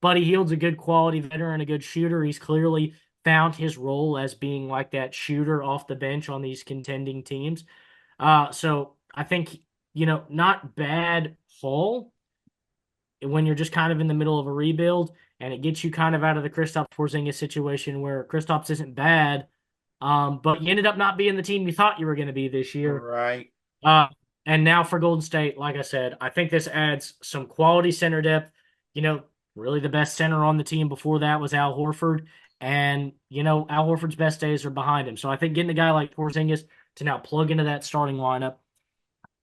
Buddy Hield's a good quality veteran, a good shooter. He's clearly found his role as being like that shooter off the bench on these contending teams. So I think not bad haul when you're just kind of in the middle of a rebuild, and it gets you kind of out of the Kristaps Porzingis situation where Kristaps isn't bad, but you ended up not being the team you thought you were going to be this year. Right. Uh, and now for Golden State, like I said, I think this adds some quality center depth. Really the best center on the team before that was Al Horford. And, Al Horford's best days are behind him. So I think getting a guy like Porzingis to now plug into that starting lineup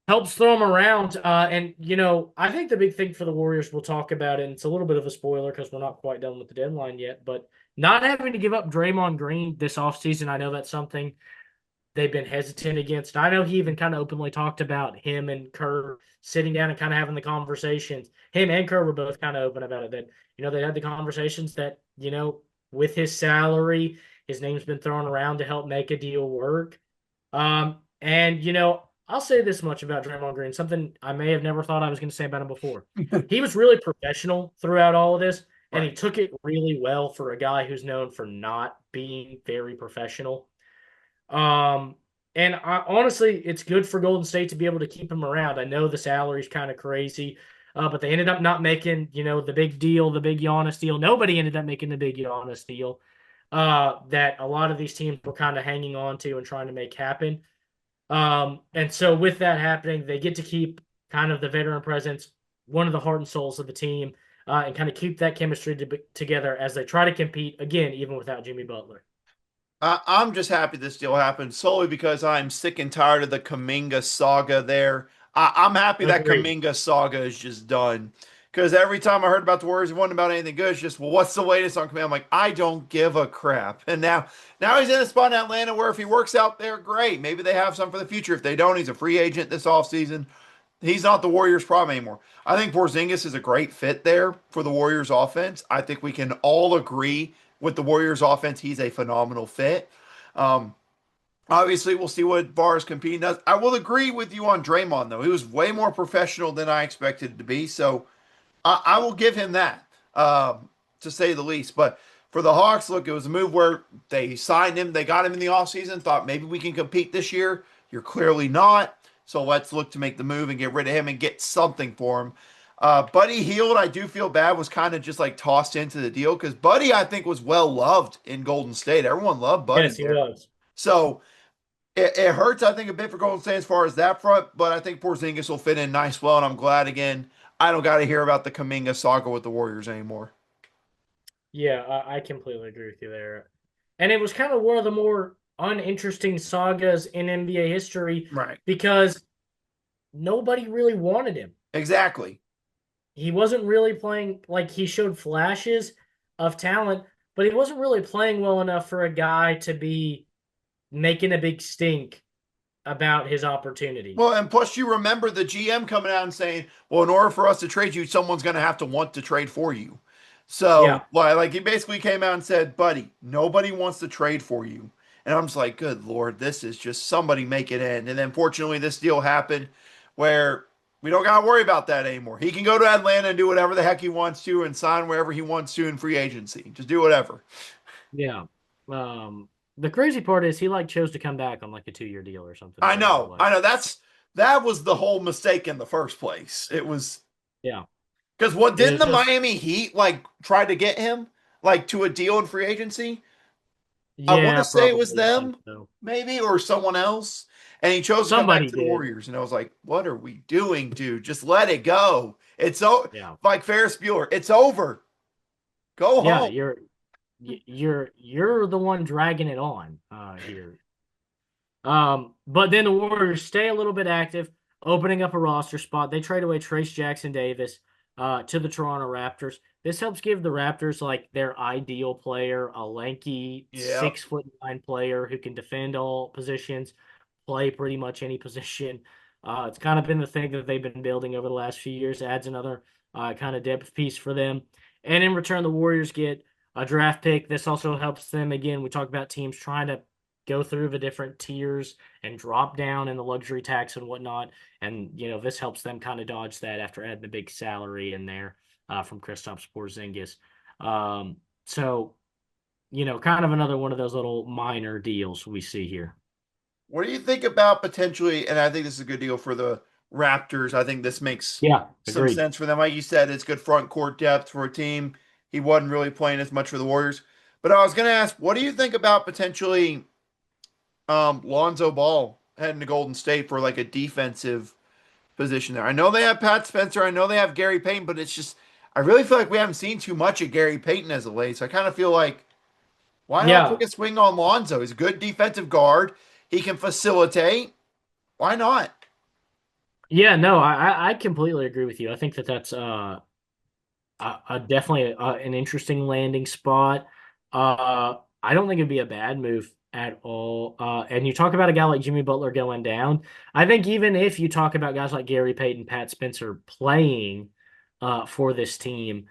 helps throw him around. And, I think the big thing for the Warriors, we'll talk about it, and it's a little bit of a spoiler because we're not quite done with the deadline yet, but not having to give up Draymond Green this offseason, I know that's something they've been hesitant against. I know he even kind of openly talked about him and Kerr sitting down and kind of having the conversations. Him and Kerr were both kind of open about it that, they had the conversations that, with his salary, his name's been thrown around to help make a deal work. And I'll say this much about Draymond Green, something I may have never thought I was going to say about him before. He was really professional throughout all of this, and he Right. took it really well for a guy who's known for not being very professional. Um, and honestly, it's good for Golden State to be able to keep him around. I know the salary's kind of crazy, but they ended up not making, the big deal, the big Giannis deal. Nobody ended up making the big Giannis deal that a lot of these teams were kind of hanging on to and trying to make happen. And so with that happening, they get to keep kind of the veteran presence, one of the heart and souls of the team, and kind of keep that chemistry together as they try to compete again, even without Jimmy Butler. I'm just happy this deal happened solely because I'm sick and tired of the Kaminga saga there. I'm happy that Agreed. Kaminga saga is just done. Because every time I heard about the Warriors, it wasn't about anything good. It's just, well, what's the latest on Kaminga? I'm like, I don't give a crap. And now he's in a spot in Atlanta where if he works out there, great. Maybe they have some for the future. If they don't, he's a free agent this offseason. He's not the Warriors' problem anymore. I think Porzingis is a great fit there for the Warriors' offense. I think we can all agree with the Warriors' offense. He's a phenomenal fit. Um, Obviously, we'll see what Barr's competing does. I will agree with you on Draymond, though. He was way more professional than I expected to be. So I will give him that, to say the least. But for the Hawks, look, it was a move where they signed him. They got him in the offseason, thought maybe we can compete this year. You're clearly not. So let's look to make the move and get rid of him and get something for him. Buddy Hield, I do feel bad, was kind of just like tossed into the deal because Buddy, I think, was well loved in Golden State. Everyone loved Buddy Yes, he there. was. So it hurts, I think, a bit for Golden State as far as that front, but I think Porzingis will fit in nice well, and I'm glad again. I don't got to hear about the Kaminga saga with the Warriors anymore. Yeah, I completely agree with you there. And it was kind of one of the more uninteresting sagas in NBA history Right. because nobody really wanted him. Exactly. He wasn't really playing like he showed flashes of talent, but he wasn't really playing well enough for a guy to be making a big stink about his opportunity. Well, and plus you remember the GM coming out and saying, "Well, in order for us to trade you, someone's going to have to want to trade for you." So, Yeah. like he basically came out and said, "Buddy, nobody wants to trade for you." And I'm just like, "Good Lord, this is just somebody make it end." And then fortunately, this deal happened where we don't got to worry about that anymore. He can go to Atlanta and do whatever the heck he wants to and sign wherever he wants to in free agency. Just do whatever. Yeah. The crazy part is he like chose to come back on like a 2-year deal or something or I whatever it know. was. I know. That was the whole mistake in the first place. It was Yeah. because what It didn't was the just Miami Heat like try to get him like to a deal in free agency? I want to yeah, say it was probably. I think them, so. maybe, or someone else. And he chose to come back Somebody to the did. Warriors. And I was like, what are we doing, dude? Just let it go. It's so Yeah. like Ferris Bueller. It's over. Go Yeah, home. you're the one dragging it on here. But then the Warriors stay a little bit active, opening up a roster spot. They trade away Trace Jackson Davis to the Toronto Raptors. This helps give the Raptors like their ideal player, a lanky Yeah. 6'9" player who can defend all positions, play pretty much any position. It's kind of been the thing that they've been building over the last few years. Adds another kind of depth piece for them. And in return, the Warriors get a draft pick. This also helps them again. We talk about teams trying to go through the different tiers and drop down in the luxury tax and whatnot. And this helps them kind of dodge that after adding the big salary in there from Kristaps Porzingis. So kind of another one of those little minor deals we see here. What do you think about potentially? And I think this is a good deal for the Raptors. I think this makes Yeah, some agreed. sense for them. Like you said, it's good front court depth for a team. He wasn't really playing as much for the Warriors. But I was going to ask, what do you think about potentially Lonzo Ball heading to Golden State for like a defensive position there? I know they have Pat Spencer. I know they have Gary Payton, but it's just I really feel like we haven't seen too much of Gary Payton as of late. So I kind of feel like Why not take Yeah. a swing on Lonzo? He's a good defensive guard. He can facilitate. Why not? Yeah, no, I completely agree with you. I think that that's definitely an interesting landing spot. I don't think it'd be a bad move at all. And you talk about a guy like Jimmy Butler going down. I think even if you talk about guys like Gary Payton, Pat Spencer playing for this team,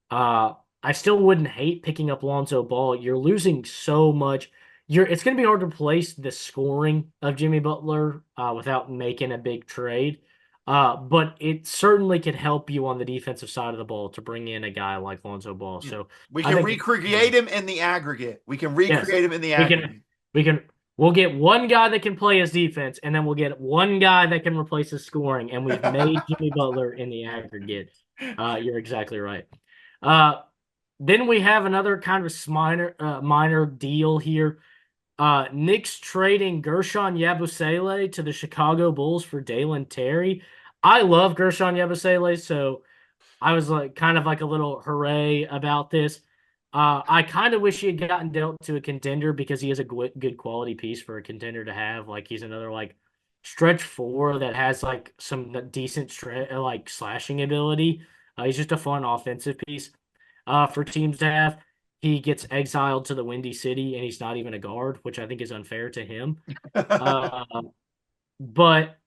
uh, I still wouldn't hate picking up Lonzo Ball. You're losing so much. It's going to be hard to replace the scoring of Jimmy Butler without making a big trade. But it certainly could help you on the defensive side of the ball to bring in a guy like Lonzo Ball. Yeah. So We I can think, recreate him in the aggregate. We can yes, recreate him in the we can, aggregate. we can, we'll get one guy that can play his defense, and then we'll get one guy that can replace his scoring, and we've made Jimmy Butler in the aggregate. You're exactly right. Uh, then we have another kind of minor deal here. Knicks trading Gershon Yabusele to the Chicago Bulls for Dalen Terry. I love Gershon Yabusele, so I was like kind of like a little hooray about this. I kind of wish he had gotten dealt to a contender because he is a good quality piece for a contender to have. Like he's another like stretch four that has like some decent like slashing ability. He's just a fun offensive piece for teams to have. He gets exiled to the Windy City and he's not even a guard, which I think is unfair to him. Uh, but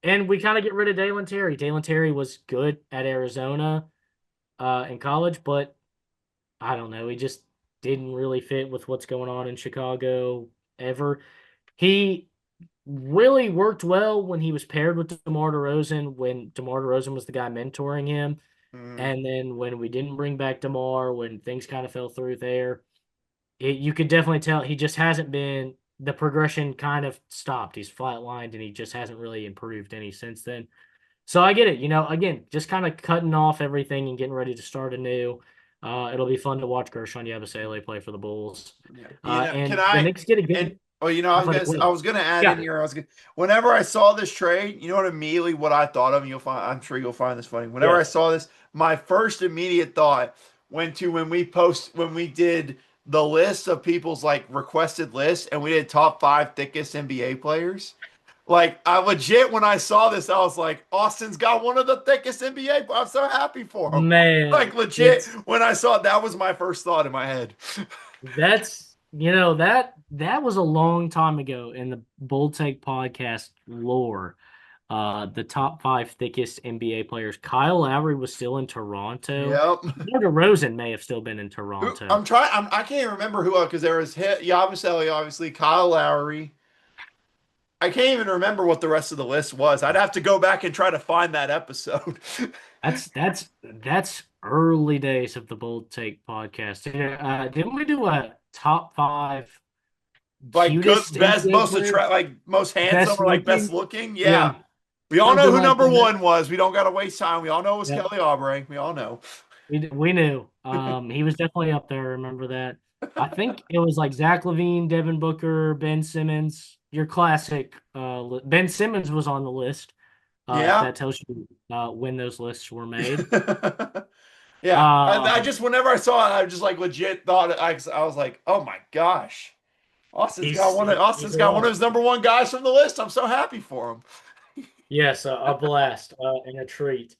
and we kind of get rid of Dalen Terry. Dalen Terry was good at Arizona in college, but I don't know. He just didn't really fit with what's going on in Chicago ever. He really worked well when he was paired with DeMar DeRozan, when DeMar DeRozan was the guy mentoring him. Mm, And then when we didn't bring back DeMar, when things kind of fell through there, you could definitely tell he just hasn't been, the progression kind of stopped. He's flatlined and he just hasn't really improved any since then. So I get it. Again, just kind of cutting off everything and getting ready to start anew. It'll be fun to watch Gershon Yabusele play for the Bulls. yeah. Can And the I Knicks get a and good oh, athletic I wing. was gonna add in Yeah. here. Whenever I saw this trade, you know what immediately what I thought of, and I'm sure you'll find this funny. Whenever I Yes. saw this, my first immediate thought went to when we did the list of people's like requested list, and we did top five thickest NBA players. Like I legit, when I saw this, I was like, Austin's got one of the thickest NBA. I'm so happy for him. Like Man, legit, it's when I saw it, that was my first thought in my head. that was a long time ago in the Bull Take podcast lore. The top five thickest NBA players. Kyle Lowry was still in Toronto. Yep. DeMar DeRozan may have still been in I'm Toronto. trying. I can't remember who else because there was Yabusele, obviously, Kyle Lowry. I can't even remember what the rest of the list was. I'd have to go back and try to find that episode. That's early days of the Bold Take podcast. Didn't we do a top five Like good, cutest best, NBA players, most handsome, best or like best looking? looking. Yeah, Yeah, we all know something who like number that. one was. We don't got to waste time. We all know it was Yeah, Kelly Oubre. We all know. we knew. He was definitely up there. I remember that. I think it was like Zach LaVine, Devin Booker, Ben Simmons. Your classic. Ben Simmons was on the list. If Yeah. that tells you when those lists were made. Yeah. I Um, just, whenever I saw it, I just like legit thought, I was like, oh my gosh. Austin's got one of well, his number one guys from the list. I'm so happy for him. yes, a blast and a treat.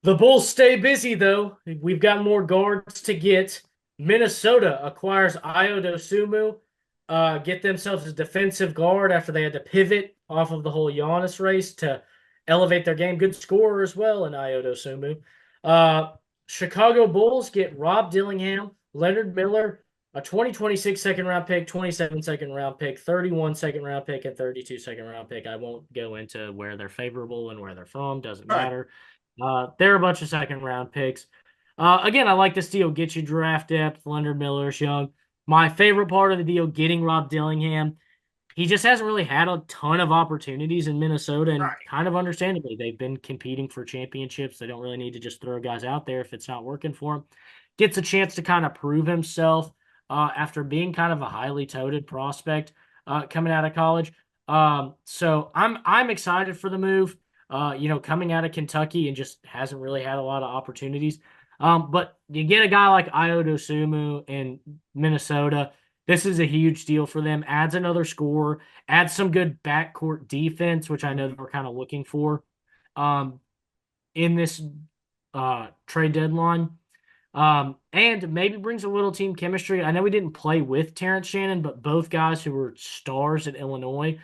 The Bulls stay busy, though. We've got more guards to get. Minnesota acquires Ayo Dosunmu, get themselves a defensive guard after they had to pivot off of the whole Giannis race to elevate their game. Good scorer as well in Ayo Dosunmu. Chicago Bulls get Rob Dillingham, Leonard Miller, a 2026 second round pick, 27 second round pick, 31 second round pick, and 32 second round pick. I won't go into where they're favorable and where they're from. Doesn't All right. matter. They're a bunch of second round picks. Again, I like this deal. Get you draft depth. Leonard Miller's young. My favorite part of the deal, getting Rob Dillingham. He just hasn't really had a ton of opportunities in Minnesota, All and right. kind of understandably, they've been competing for championships. They don't really need to just throw guys out there if it's not working for him. Gets a chance to kind of prove himself after being kind of a highly touted prospect coming out of college. So I'm excited for the move. Coming out of Kentucky and just hasn't really had a lot of opportunities. But you get a guy like Ayo Dosunmu in Minnesota. This is a huge deal for them. Adds another scorer, adds some good backcourt defense, which I know Mhm. they were kind of looking for um, in this trade deadline. And maybe brings a little team chemistry. I know we didn't play with Terrence Shannon, but both guys who were stars at Illinois,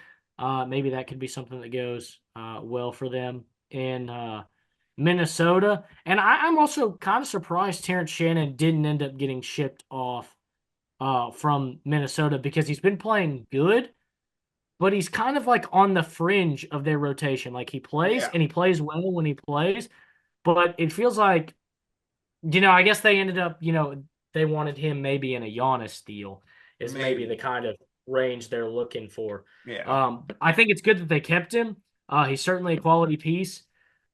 maybe that could be something that goes well for them in Minnesota. And I'm also kind of surprised Terrence Shannon didn't end up getting shipped off from Minnesota because he's been playing good, but he's kind of like on the fringe of their rotation. Like he plays Yeah, and he plays well when he plays, but it feels like I guess they ended up, they wanted him maybe in a Giannis deal is maybe the maybe. kind of range they're looking for. Yeah. I think it's good that they kept him. He's certainly a quality piece.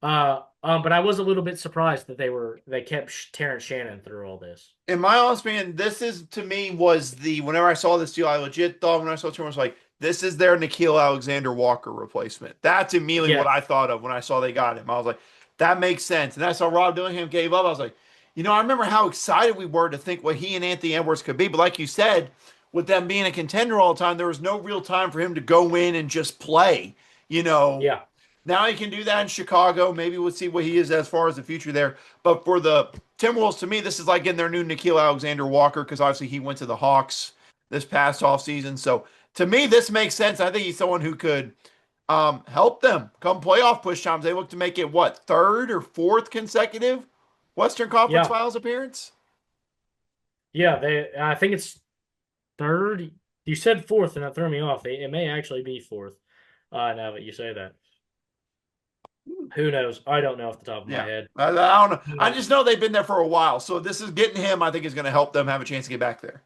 But I was a little bit surprised that they kept Terrence Shannon through all this. In my honest opinion, this is to me was the whenever I saw this deal, I legit thought when I saw it, I was like, this is their Nikhil Alexander Walker replacement. That's immediately what Yes. I thought of when I saw they got him. I was like, that makes sense. And I saw Rob Dillingham gave up. I was like, I remember how excited we were to think what he and Anthony Edwards could be. But like you said, with them being a contender all the time, there was no real time for him to go in and just play. You know, Yeah. now he can do that in Chicago. Maybe we'll see what he is as far as the future there. But for the Timberwolves, to me, this is like getting their new Nikhil Alexander Walker because obviously he went to the Hawks this past offseason. So to me, this makes sense. I think he's someone who could help them come playoff push times. They look to make it what, third or fourth consecutive Western Conference Yeah. Finals appearance? Yeah. I think it's third. You said fourth, and that threw me off. It may actually be fourth. Now that you say that. Who knows? I don't know off the top of my Yeah. head. I don't know. I But just know they've been there for a while. So this is getting him, I think, is going to help them have a chance to get back there.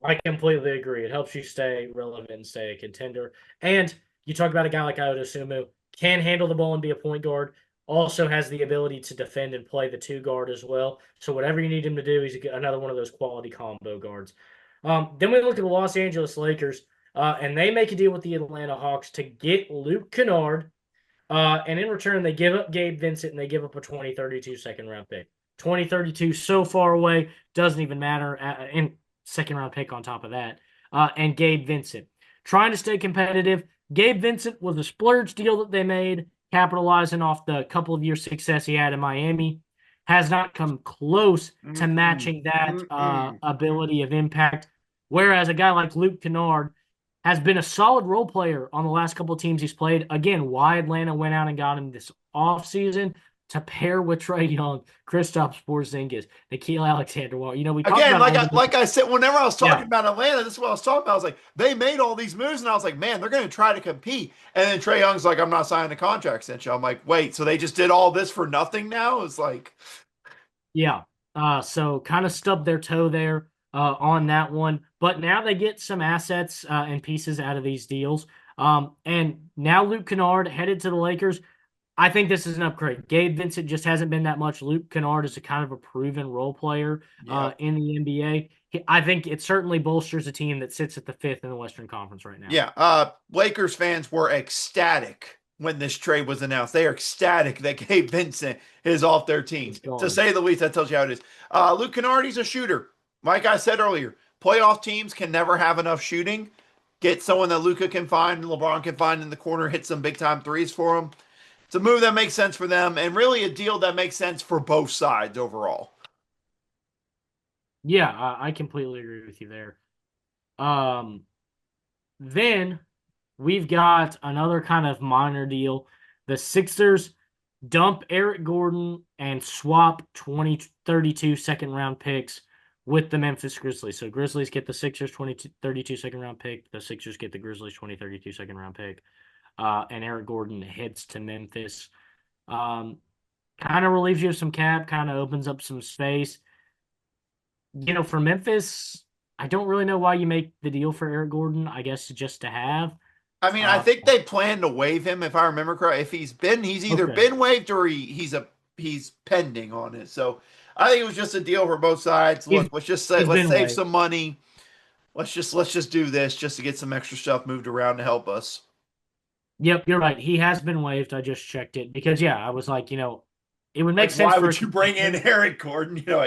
I completely agree. It helps you stay relevant and stay a contender. And you talk about a guy like Ayo Sumu, can handle the ball and be a point guard, also has the ability to defend and play the two guard as well. So whatever you need him to do, he's another one of those quality combo guards. Then we look at the Los Angeles Lakers, and they make a deal with the Atlanta Hawks to get Luke Kennard, and in return, they give up Gabe Vincent and they give up a 2032 second round pick. 2032 so far away, doesn't even matter. And second round pick on top of that. And Gabe Vincent. Trying to stay competitive. Gabe Vincent was a splurge deal that they made, capitalizing off the couple of years' success he had in Miami. Has not come close to Mm-mm. matching that Mm-mm. ability of impact. Whereas a guy like Luke Kennard has been a solid role player on the last couple of teams he's played. Again, why Atlanta went out and got him this offseason to pair with Trae Young, Kristaps Porzingis, Nikhil Alexander. Well, we talked Again, about all the like I said, whenever I was talking yeah, about Atlanta, this is what I was talking about. I was like, they made all these moves, and I was like, man, they're going to try to compete. And then Trey Young's like, I'm not signing a contract extension. I'm like, wait, so they just did all this for nothing now? It's like, yeah. So kind of stubbed their toe there on that one, but now they get some assets and pieces out of these deals. And now Luke Kennard headed to the Lakers. I think this is an upgrade. Gabe Vincent just hasn't been that much. Luke Kennard is a kind of a proven role player yeah, in the NBA. I think it certainly bolsters a team that sits at the fifth in the Western Conference right now. yeah. Lakers fans were ecstatic when this trade was announced. They are ecstatic that Gabe Vincent is off their team. He's To gone. say the least, that tells you how it is. Luke Kennardy's a shooter. Like I said earlier, playoff teams can never have enough shooting. Get someone that Luca can find, LeBron can find in the corner, hit some big time threes for him. It's a move that makes sense for them, and really a deal that makes sense for both sides overall. Yeah, I completely agree with you there. Um, then we've got another kind of minor deal. The Sixers dump Eric Gordon and swap 2032 second round picks with the Memphis Grizzlies. So Grizzlies get the Sixers 2032 second round pick. The Sixers get the Grizzlies 2032 second round pick. And Eric Gordon heads to Memphis. Um, Kind of relieves you of some cap, kind of opens up some space. For Memphis, I don't really know why you make the deal for Eric Gordon. I guess just to have. I mean, I Uh, think they plan to waive him if I remember correctly. If he's either okay. been waived or he's pending on it. So I think it was just a deal for both sides. He's Look, let's just say he's let's been save waived. some money. Let's just do this just to get some extra stuff moved around to help us. Yep, you're right. He has been waived. I just checked it because yeah, I was like, it would make Like, sense why for a would you bring in contender. Eric Gordon? Yeah,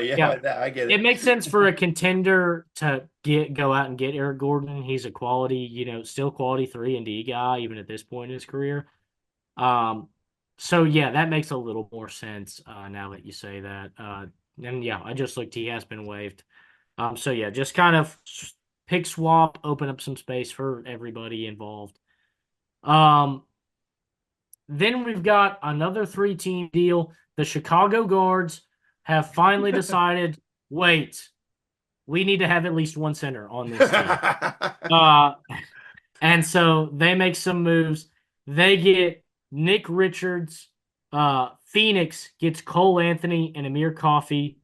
I get it it. makes sense for a contender to go out and get Eric Gordon. He's a quality, still quality 3-and-D guy even at this point in his career. Um, so yeah, that makes a little more sense now that you say that. And yeah, I just looked; he has been waived. So yeah, just kind of pick swap, open up some space for everybody involved. Um, then we've got another 3-team deal. The Chicago Guards have finally decided, wait, we need to have at least one center on this team. Uh, and so they make some moves. They get Nick Richards. Phoenix gets Cole Anthony and Amir Coffey.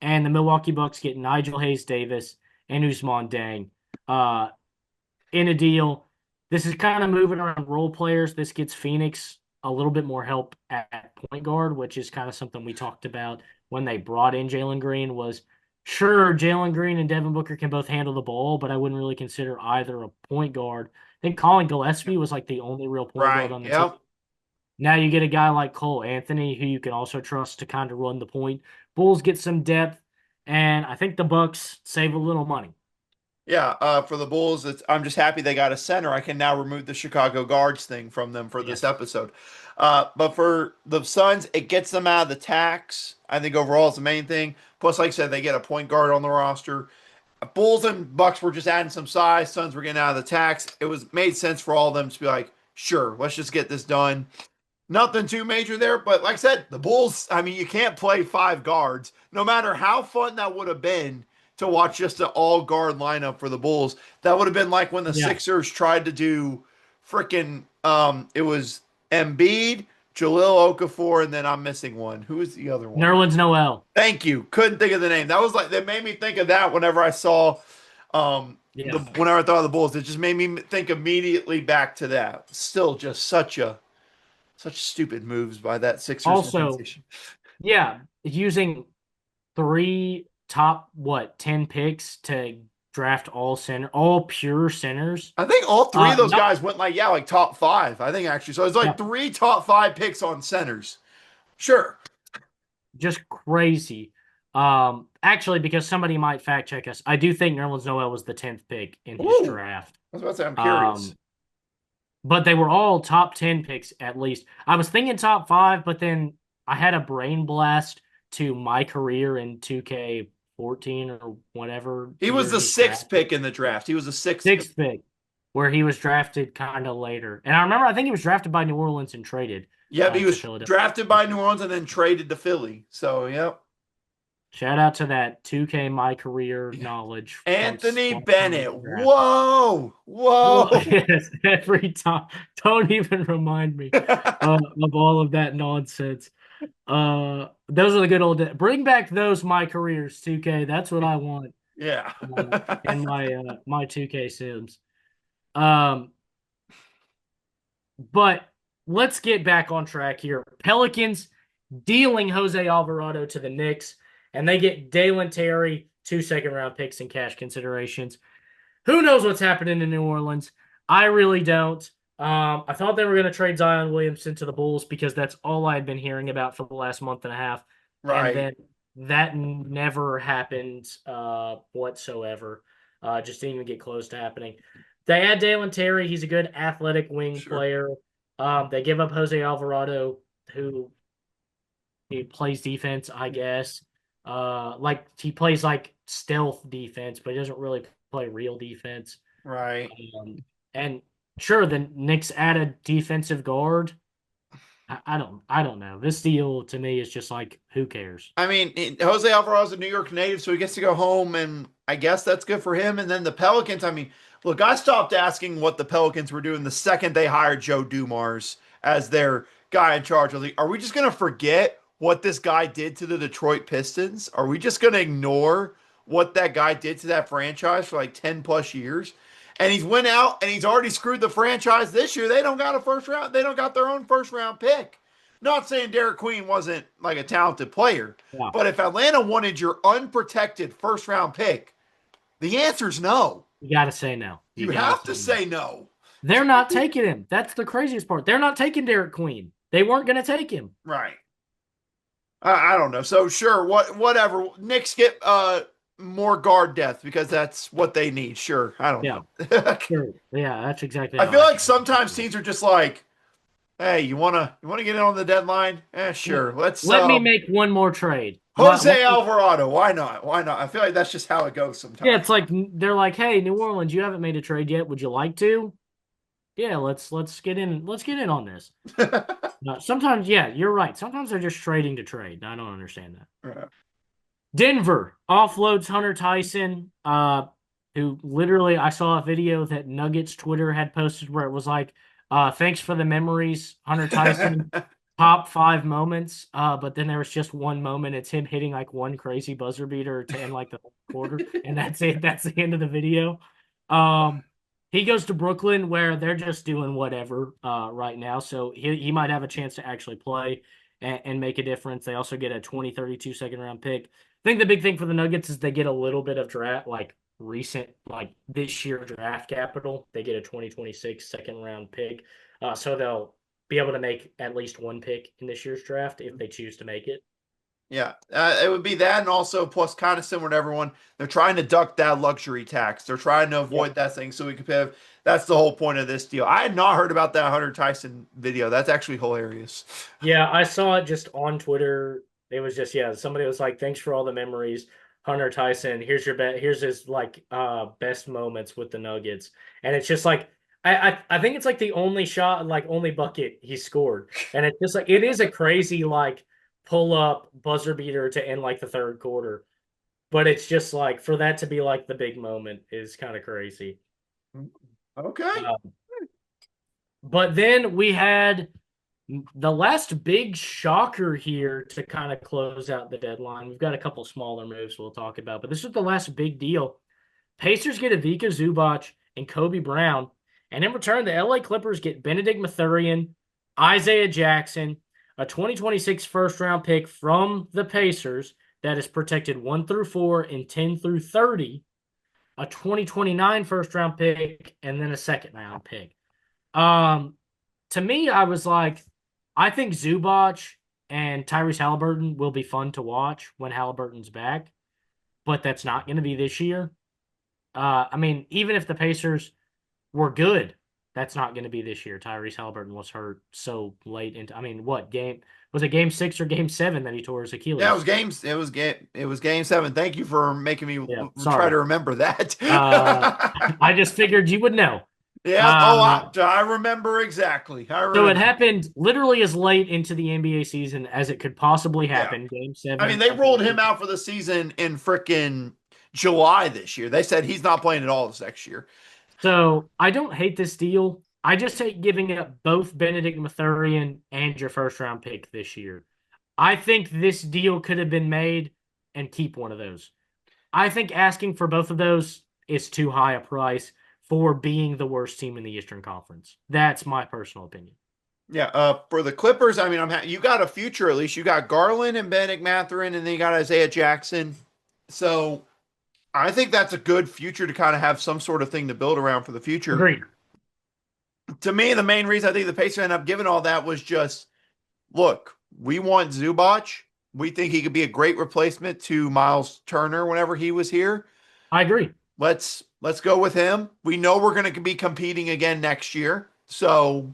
And the Milwaukee Bucks get Nigel Hayes Davis and Usman Dang in a deal. This is kind of moving around role players. This gets Phoenix a little bit more help at point guard, which is kind of something we talked about when they brought in Jalen Green. Was sure Jalen Green and Devin Booker can both handle the ball, but I wouldn't really consider either a point guard. I think Colin Gillespie was like the only real point guard Right. on the team. Yep. Now you get a guy like Cole Anthony, who you can also trust to kind of run the point. Bulls get some depth, and I think the Bucks save a little money. Yeah, for the Bulls, I'm just happy they got a center. I can now remove the Chicago Guards thing from them for this Yes. episode. But for the Suns, it gets them out of the tax. I think overall is the main thing. Plus, like I said, they get a point guard on the roster. Bulls and Bucks were just adding some size. Suns were getting out of the tax. It was made sense for all of them to be like, sure, let's just get this done. Nothing too major there, but like I said, the Bulls, I mean, you can't play five guards. No matter how fun that would have been to watch just an all guard lineup for the Bulls, that would have been like when the Yeah. Sixers tried to do freaking it was Embiid, Jalil Okafor, and then I'm missing one. Who is the other one? Nerlens Noel. Thank you. Couldn't think of the name. That was like that made me think of that whenever I saw Yeah. whenever I thought of the Bulls. It just made me think immediately back to that. Still just such stupid moves by that Sixers Also, organization. yeah, using 10 picks to draft all pure centers. I think all three of those Not guys went like top five. I think actually. So it's like yeah, three top five picks on centers. Sure. just crazy. Actually, because somebody might fact check us, I do think Nerlens Noel was the 10th pick in his Ooh. draft. I was about to say I'm curious. Um, but they were all top 10 picks at least. I was thinking top 5, but then I had a brain blast to my career in 2K14 or whatever He was year the he sixth drafted. pick in the draft. He was the sixth pick. Sixth pick, where he was drafted kind of later. And I remember, I think he was drafted by New Orleans and traded Yep, he to was Philadelphia. drafted by New Orleans and then traded to Philly. So yep. Shout out to that 2K my career knowledge. Anthony Once Bennett. draft. Whoa. Well, Whoa. yes, every time. Don't even remind me of all of that nonsense. Those are the good old days. Bring back those my careers, 2K. That's what I want Yeah. in my 2K Sims. Um, but let's get back on track here. Pelicans dealing Jose Alvarado to the Knicks, and they get Dalen Terry, 2 second-round picks and cash considerations. Who knows what's happening in New Orleans? I really don't. I thought they were going to trade Zion Williamson to the Bulls because that's all I had been hearing about for the last month and a half. And Right. then that never happened whatsoever. Just didn't even get close to happening. They had Dalen Terry. He's a good athletic wing Sure. player. They give up Jose Alvarado, who he plays defense, I guess. Like he plays like stealth defense, but he doesn't really play real defense. Right. And sure, the Knicks added defensive guard. I don't know. This deal to me is just like, who cares? I mean, Jose Alvarado's a New York native, so he gets to go home, and I guess that's good for him. And then the Pelicans, I mean, look, I stopped asking what the Pelicans were doing the second they hired Joe Dumars as their guy in charge. Are we just going to forget what this guy did to the Detroit Pistons? Are we just going to ignore what that guy did to that franchise for like 10 plus years? And he's went out and he's already screwed the franchise this year. They don't got a first round. They don't got their own first round pick. Not saying Derek Queen wasn't like a talented player, Yeah. but if Atlanta wanted your unprotected first round pick, the answer is no. You got to say no. You gotta have to no. say no. They're not taking him. That's the craziest part. They're not taking Derek Queen. They weren't going to take him. Right. I don't know. So sure, whatever. Knicks get more guard depth because that's what they need. Sure, I don't Yeah, know. sure. Yeah, that's exactly I how feel I like feel. sometimes teams are just like, "Hey, you wanna get in on the deadline? Sure. Let's Let me make one more trade. Jose Alvarado. Why not? Why not? I feel like that's just how it goes Yeah, sometimes." it's like they're like, "Hey, New Orleans, you haven't made a trade yet. Would you like to?" Yeah, let's get in. Let's get in on this. Sometimes, yeah, you're right. Sometimes they're just trading to trade. I don't understand that. Denver offloads Hunter Tyson, who literally I saw a video that Nuggets Twitter had posted where it was like, thanks for the memories, Hunter Tyson, top 5 moments. But then there was just one moment. It's him hitting like one crazy buzzer beater to end like the quarter, and that's it. That's the end of the video. Um, he goes to Brooklyn where they're just doing whatever right now. So he might have a chance to actually play and make a difference. They also get a 2032 second round pick. I think the big thing for the Nuggets is they get a little bit of draft, like recent, like this year draft capital. They get a 2026 second round pick. So they'll be able to make at least one pick in this year's draft if they choose to make it. Yeah, it would be that, and also plus kind of similar to everyone. They're trying to duck that luxury tax. They're trying to Yeah. avoid that thing so we could have. That's the whole point of this deal. I had not heard about that Hunter Tyson video. That's actually hilarious. Yeah, I saw it just on Twitter. It was just, yeah, somebody was like, thanks for all the memories. Hunter Tyson, here's your bet. Here's his like best moments with the Nuggets. And it's just like I think it's like the only shot, like only bucket he scored. And it's just like it is a crazy like pull up buzzer beater to end like the third quarter. But it's just like for that to be like the big moment is kind of crazy. Okay. Uh, but then we had the last big shocker here to kind of close out the deadline. We've got a couple smaller moves we'll talk about, but this is the last big deal. Pacers get Ivica Zubac and Kobe Brown, and in return, the LA Clippers get Benedict Mathurin, Isaiah Jackson, a 2026 first round pick from the Pacers that is protected 1 through 4 and 10 through 30, a 2029 first round pick, and then a second round pick. Um, to me, I was like, I think Zubac and Tyrese Halliburton will be fun to watch when Halliburton's back, but that's not going to be this year. I mean, even if the Pacers were good, that's not going to be this year. Tyrese Halliburton was hurt so late into. I mean, what game was it? Game 6 or Game 7 that he tore his Yeah, it Achilles? was games. It was game 7. Thank you for making me Yeah, try sorry. to remember that. Uh, I just figured you would know. Yeah. Oh, Uh, I remember exactly. I so it remember. happened literally as late into the NBA season as it could possibly Yeah. happen. Game I mean, 7 they of the rolled him out for the season in frickin' July this year. They said he's not playing at all this next year. So I don't hate this deal. I just hate giving up both Benedict Mathurin and your first round pick this year. I think this deal could have been made and keep one of those. I think asking for both of those is too high a price for being the worst team in the Eastern Conference. That's my personal opinion. Yeah, for the Clippers, I mean, you got a future at least. You got Garland and Benedict Mathurin, and then you got Isaiah Jackson. So I think that's a good future to kind of have some sort of thing to build around for the future. Agreed. To me, the main reason I think the Pacers ended up giving all that was just, look, we want Zubac. We think he could be a great replacement to Miles Turner whenever he was here. I agree. Let's go with him. We know we're going to be competing again next year. So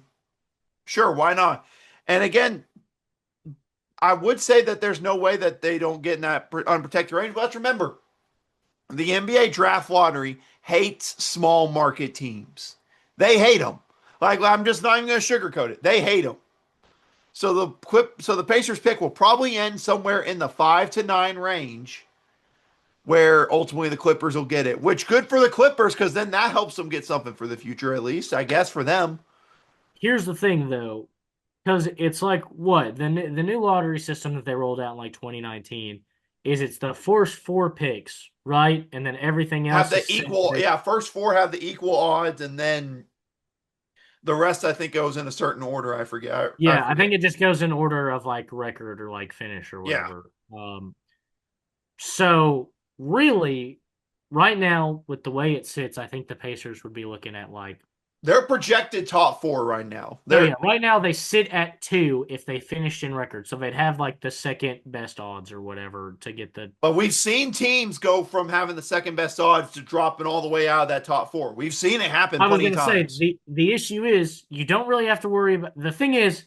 sure, why not? And again, I would say that there's no way that they don't get in that unprotected range. But let's remember, the NBA draft lottery hates small market teams. They hate them. Like I'm just not even going to sugarcoat it. They hate them. So the Pacers pick will probably end somewhere in the 5 to 9 range, where ultimately the Clippers will get it. Which good for the Clippers because then that helps them get something for the future at least, I guess for them. Here's the thing, though, because it's like what the new lottery system that they rolled out in like 2019 is it's the first 4 picks, right, and then everything Have else the is equal, centered. yeah, first 4 have the equal odds, and then the rest I think goes in a certain order. I forget. I Yeah, I forget. think it just goes in order of like record or like finish or Yeah. whatever. So really, right now with the way it sits, I think the Pacers would be looking at like They're projected top four right now. Oh They're yeah, right now they sit at 2 if they finished in record, so they'd have like the second best odds or whatever to get the. But we've seen teams go from having the second best odds to dropping all the way out of that top four. We've seen it happen I was plenty of gonna say times. the issue is you don't really have to worry about. The thing is,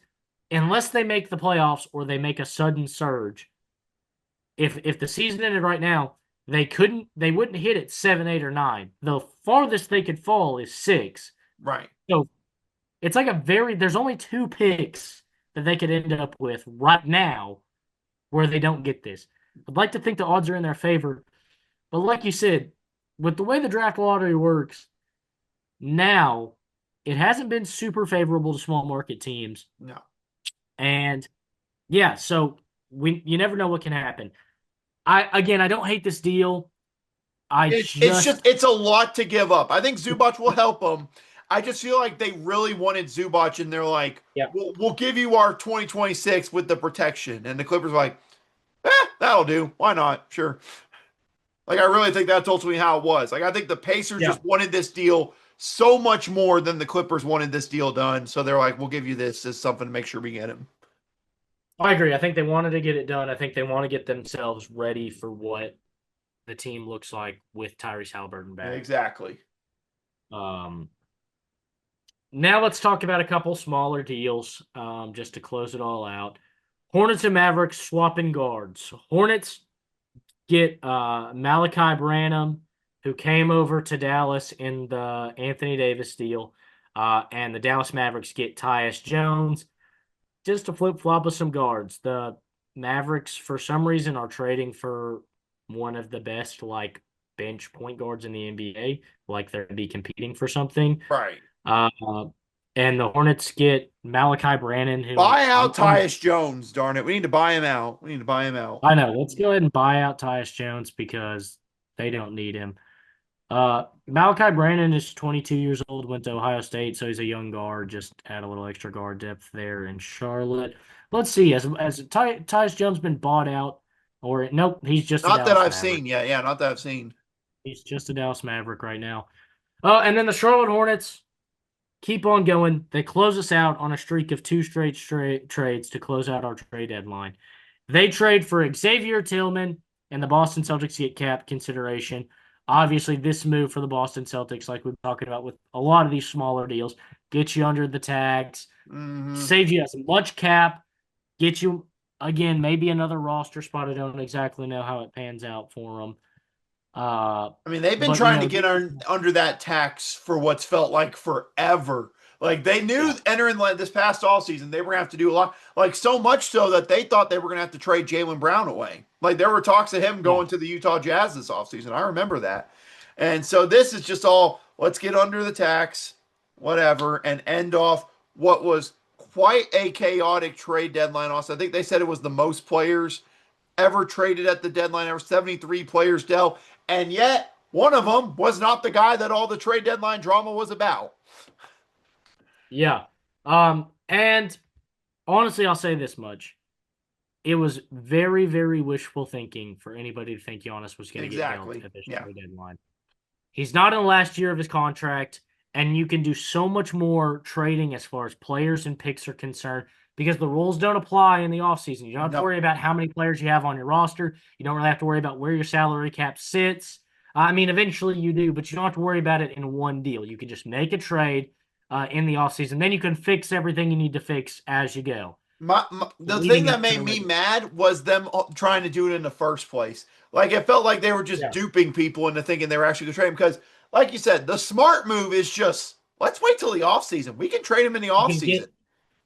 unless they make the playoffs or they make a sudden surge, if the season ended right now, they wouldn't hit it 7, 8, or 9. The farthest they could fall is 6. Right. So it's like there's only 2 picks that they could end up with right now where they don't get this. I'd like to think the odds are in their favor, but like you said, with the way the draft lottery works now, it hasn't been super favorable to small market teams. No. And yeah, so you never know what can happen. I don't hate this deal. I It's just just it's a lot to give up. I think Zubac will help them. I just feel like they really wanted Zubac, and they're like, yeah. we'll give you our 2026 with the protection. And the Clippers are like, that'll do. Why not? Sure. Like, I really think that's ultimately how it was. Like, I think the Pacers Yeah. just wanted this deal so much more than the Clippers wanted this deal done. So they're like, we'll give you this as something to make sure we get him. I agree. I think they wanted to get it done. I think they want to get themselves ready for what the team looks like with Tyrese Halliburton back. Exactly. Um, Now let's talk about a couple smaller deals, just to close it all out. Hornets and Mavericks swapping guards. Hornets get Malachi Branham, who came over to Dallas in the Anthony Davis deal, and the Dallas Mavericks get Tyus Jones, just to flip flop of some guards. The Mavericks, for some reason, are trading for one of the best like bench point guards in the NBA, like they'd be competing for something. Right. Uh, and the Hornets get Malachi Branham, who Buy out Tyus Jones, darn it. We need to buy him out. We need to buy him out. I know. Let's go ahead and buy out Tyus Jones because they don't need him. Malachi Branham is 22 years old, went to Ohio State, so he's a young guard. Just add a little extra guard depth there in Charlotte. Let's see. Has Tyus Jones been bought out, or nope? He's just a Not that Dallas I've Maverick. seen. Yeah, not that I've seen. He's just a Dallas Maverick right now. And then the Charlotte Hornets keep on going. They close us out on a streak of 2 straight trades to close out our trade deadline. They trade for Xavier Tillman, and the Boston Celtics get cap consideration. Obviously, this move for the Boston Celtics, like we've been talking about with a lot of these smaller deals, gets you under the tags, saves you as much cap, gets you, again, maybe another roster spot. I don't exactly know how it pans out for them. I mean, they've been But, trying to get under that tax for what's felt like forever. Like, they knew entering this past all season they were going to have to do a lot. Like, so much so that they thought they were going to have to trade Jaylen Brown away. Like, there were talks of him going to the Utah Jazz this offseason. I remember that. And so this is just all, let's get under the tax, whatever, and end off what was quite a chaotic trade deadline. Also, I think they said it was the most players ever traded at the deadline. There were 73 players dealt. And yet, one of them was not the guy that all the trade deadline drama was about. Yeah. And honestly, I'll say this much. It was very, very wishful thinking for anybody to think Giannis was going to get dealt at this trade deadline. He's not in the last year of his contract, and you can do so much more trading as far as players and picks are concerned because the rules don't apply in the offseason. You don't have to worry about how many players you have on your roster. You don't really have to worry about where your salary cap sits. I mean, eventually you do, but you don't have to worry about it in one deal. You can just make a trade in the offseason. Then you can fix everything you need to fix as you go. The thing that made me mad was them trying to do it in the first place. Like, it felt like they were just duping people into thinking they were actually going to trade him because, like you said, the smart move is just, let's wait till the offseason. We can trade him in the offseason.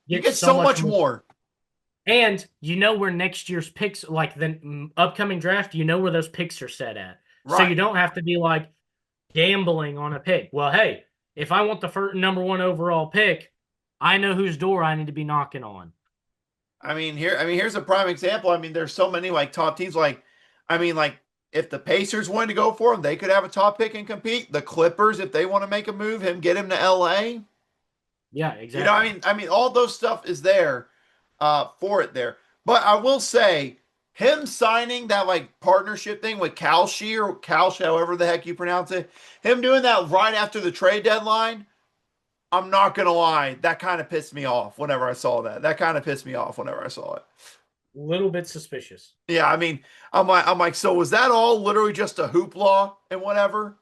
You get so much more. And you know where next year's picks, like the upcoming draft, you know where those picks are set at. Right. So you don't have to be like gambling on a pick. Well, hey, if I want the first number 1 overall pick, I know whose door I need to be knocking on. Here's a prime example. I mean, there's so many like top teams. Like, if the Pacers wanted to go for him, they could have a top pick and compete. The Clippers, if they want to make a move, get him to LA. Yeah, exactly. All those stuff is there for it there. But I will say, him signing that like partnership thing with Kalshi or Kalsh, however the heck you pronounce it, him doing that right after the trade deadline, I'm not gonna lie, that kind of pissed me off whenever I saw that. That kind of pissed me off whenever I saw it. Little bit suspicious. Yeah, I mean, I'm like, so was that all literally just a hoopla and whatever?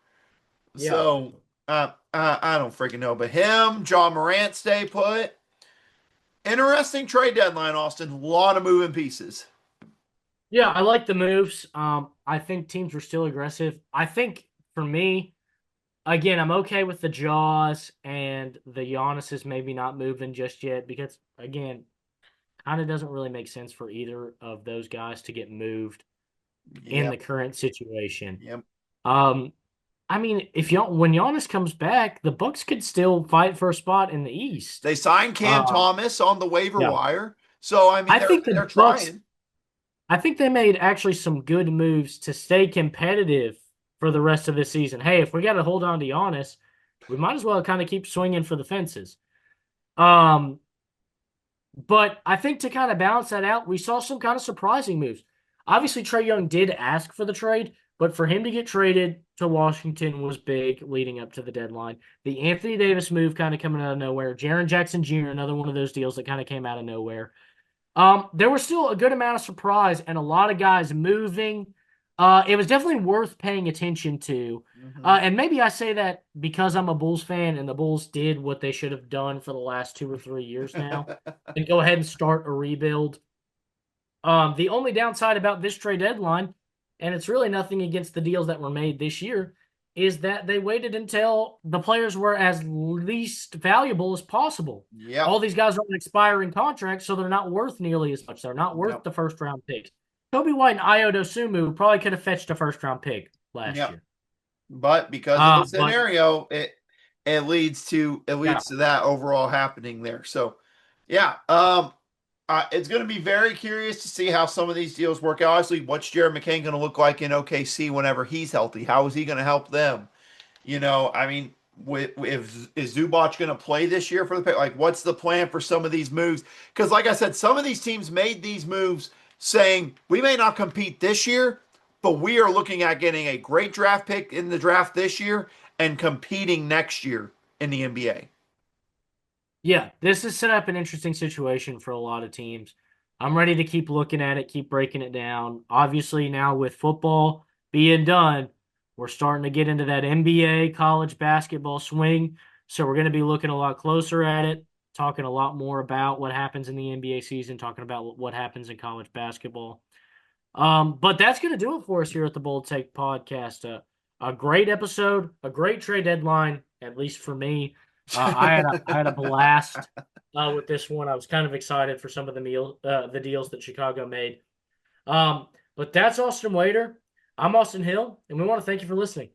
Yeah. So I don't freaking know. But him, John Morant stay put. Interesting trade deadline, Austin. A lot of moving pieces. Yeah, I like the moves. I think teams were still aggressive. I think for me, again, I'm okay with the Jaws and the Giannis is maybe not moving just yet because, again, kind of doesn't really make sense for either of those guys to get moved in the Yep. current situation. Yep. Um, I mean, if when Giannis comes back, the Bucks could still fight for a spot in the East. They signed Cam Um, Thomas on the waiver yeah, wire. So I mean I think they're the Bucks. trying. I think they made actually some good moves to stay competitive for the rest of the season. Hey, if we got to hold on to Giannis, we might as well kind of keep swinging for the fences. Um, but I think to kind of balance that out, we saw some kind of surprising moves. Obviously, Trae Young did ask for the trade, but for him to get traded to Washington was big leading up to the deadline. The Anthony Davis move kind of coming out of nowhere. Jaren Jackson Jr., another one of those deals that kind of came out of nowhere. There was still a good amount of surprise and a lot of guys moving. It was definitely worth paying attention to. Mhm. And maybe I say that because I'm a Bulls fan and the Bulls did what they should have done for the last 2 or 3 years now and go ahead and start a rebuild. The only downside about this trade deadline, and it's really nothing against the deals that were made this year, is that they waited until the players were as least valuable as possible. Yep. All these guys are on expiring contracts, so they're not worth nearly as much. They're not worth Yep. the first round picks. Kobe White and Io Dosunmu probably could have fetched a first round pick last Yep. year. But because of the But scenario, it yeah, leads to that overall happening there. So yeah, it's going to be very curious to see how some of these deals work out. Obviously, what's Jared McCain going to look like in OKC whenever he's healthy? How is he going to help them? I mean, is Zubac going to play this year for the pick? Like, what's the plan for some of these moves? Because, like I said, some of these teams made these moves saying we may not compete this year, but we are looking at getting a great draft pick in the draft this year and competing next year in the NBA. yeah, this has set up an interesting situation for a lot of teams. I'm ready to keep looking at it, keep breaking it down. Obviously, now with football being done, we're starting to get into that NBA college basketball swing. So we're going to be looking a lot closer at it, talking a lot more about what happens in the NBA season, talking about what happens in college basketball. But that's going to do it for us here at the Bold Take Podcast. A great episode, a great trade deadline, at least for me. I had a blast with this one. I was kind of excited for some of the deals that Chicago made. But that's Austin Wader. I'm Austin Hill, and we want to thank you for listening.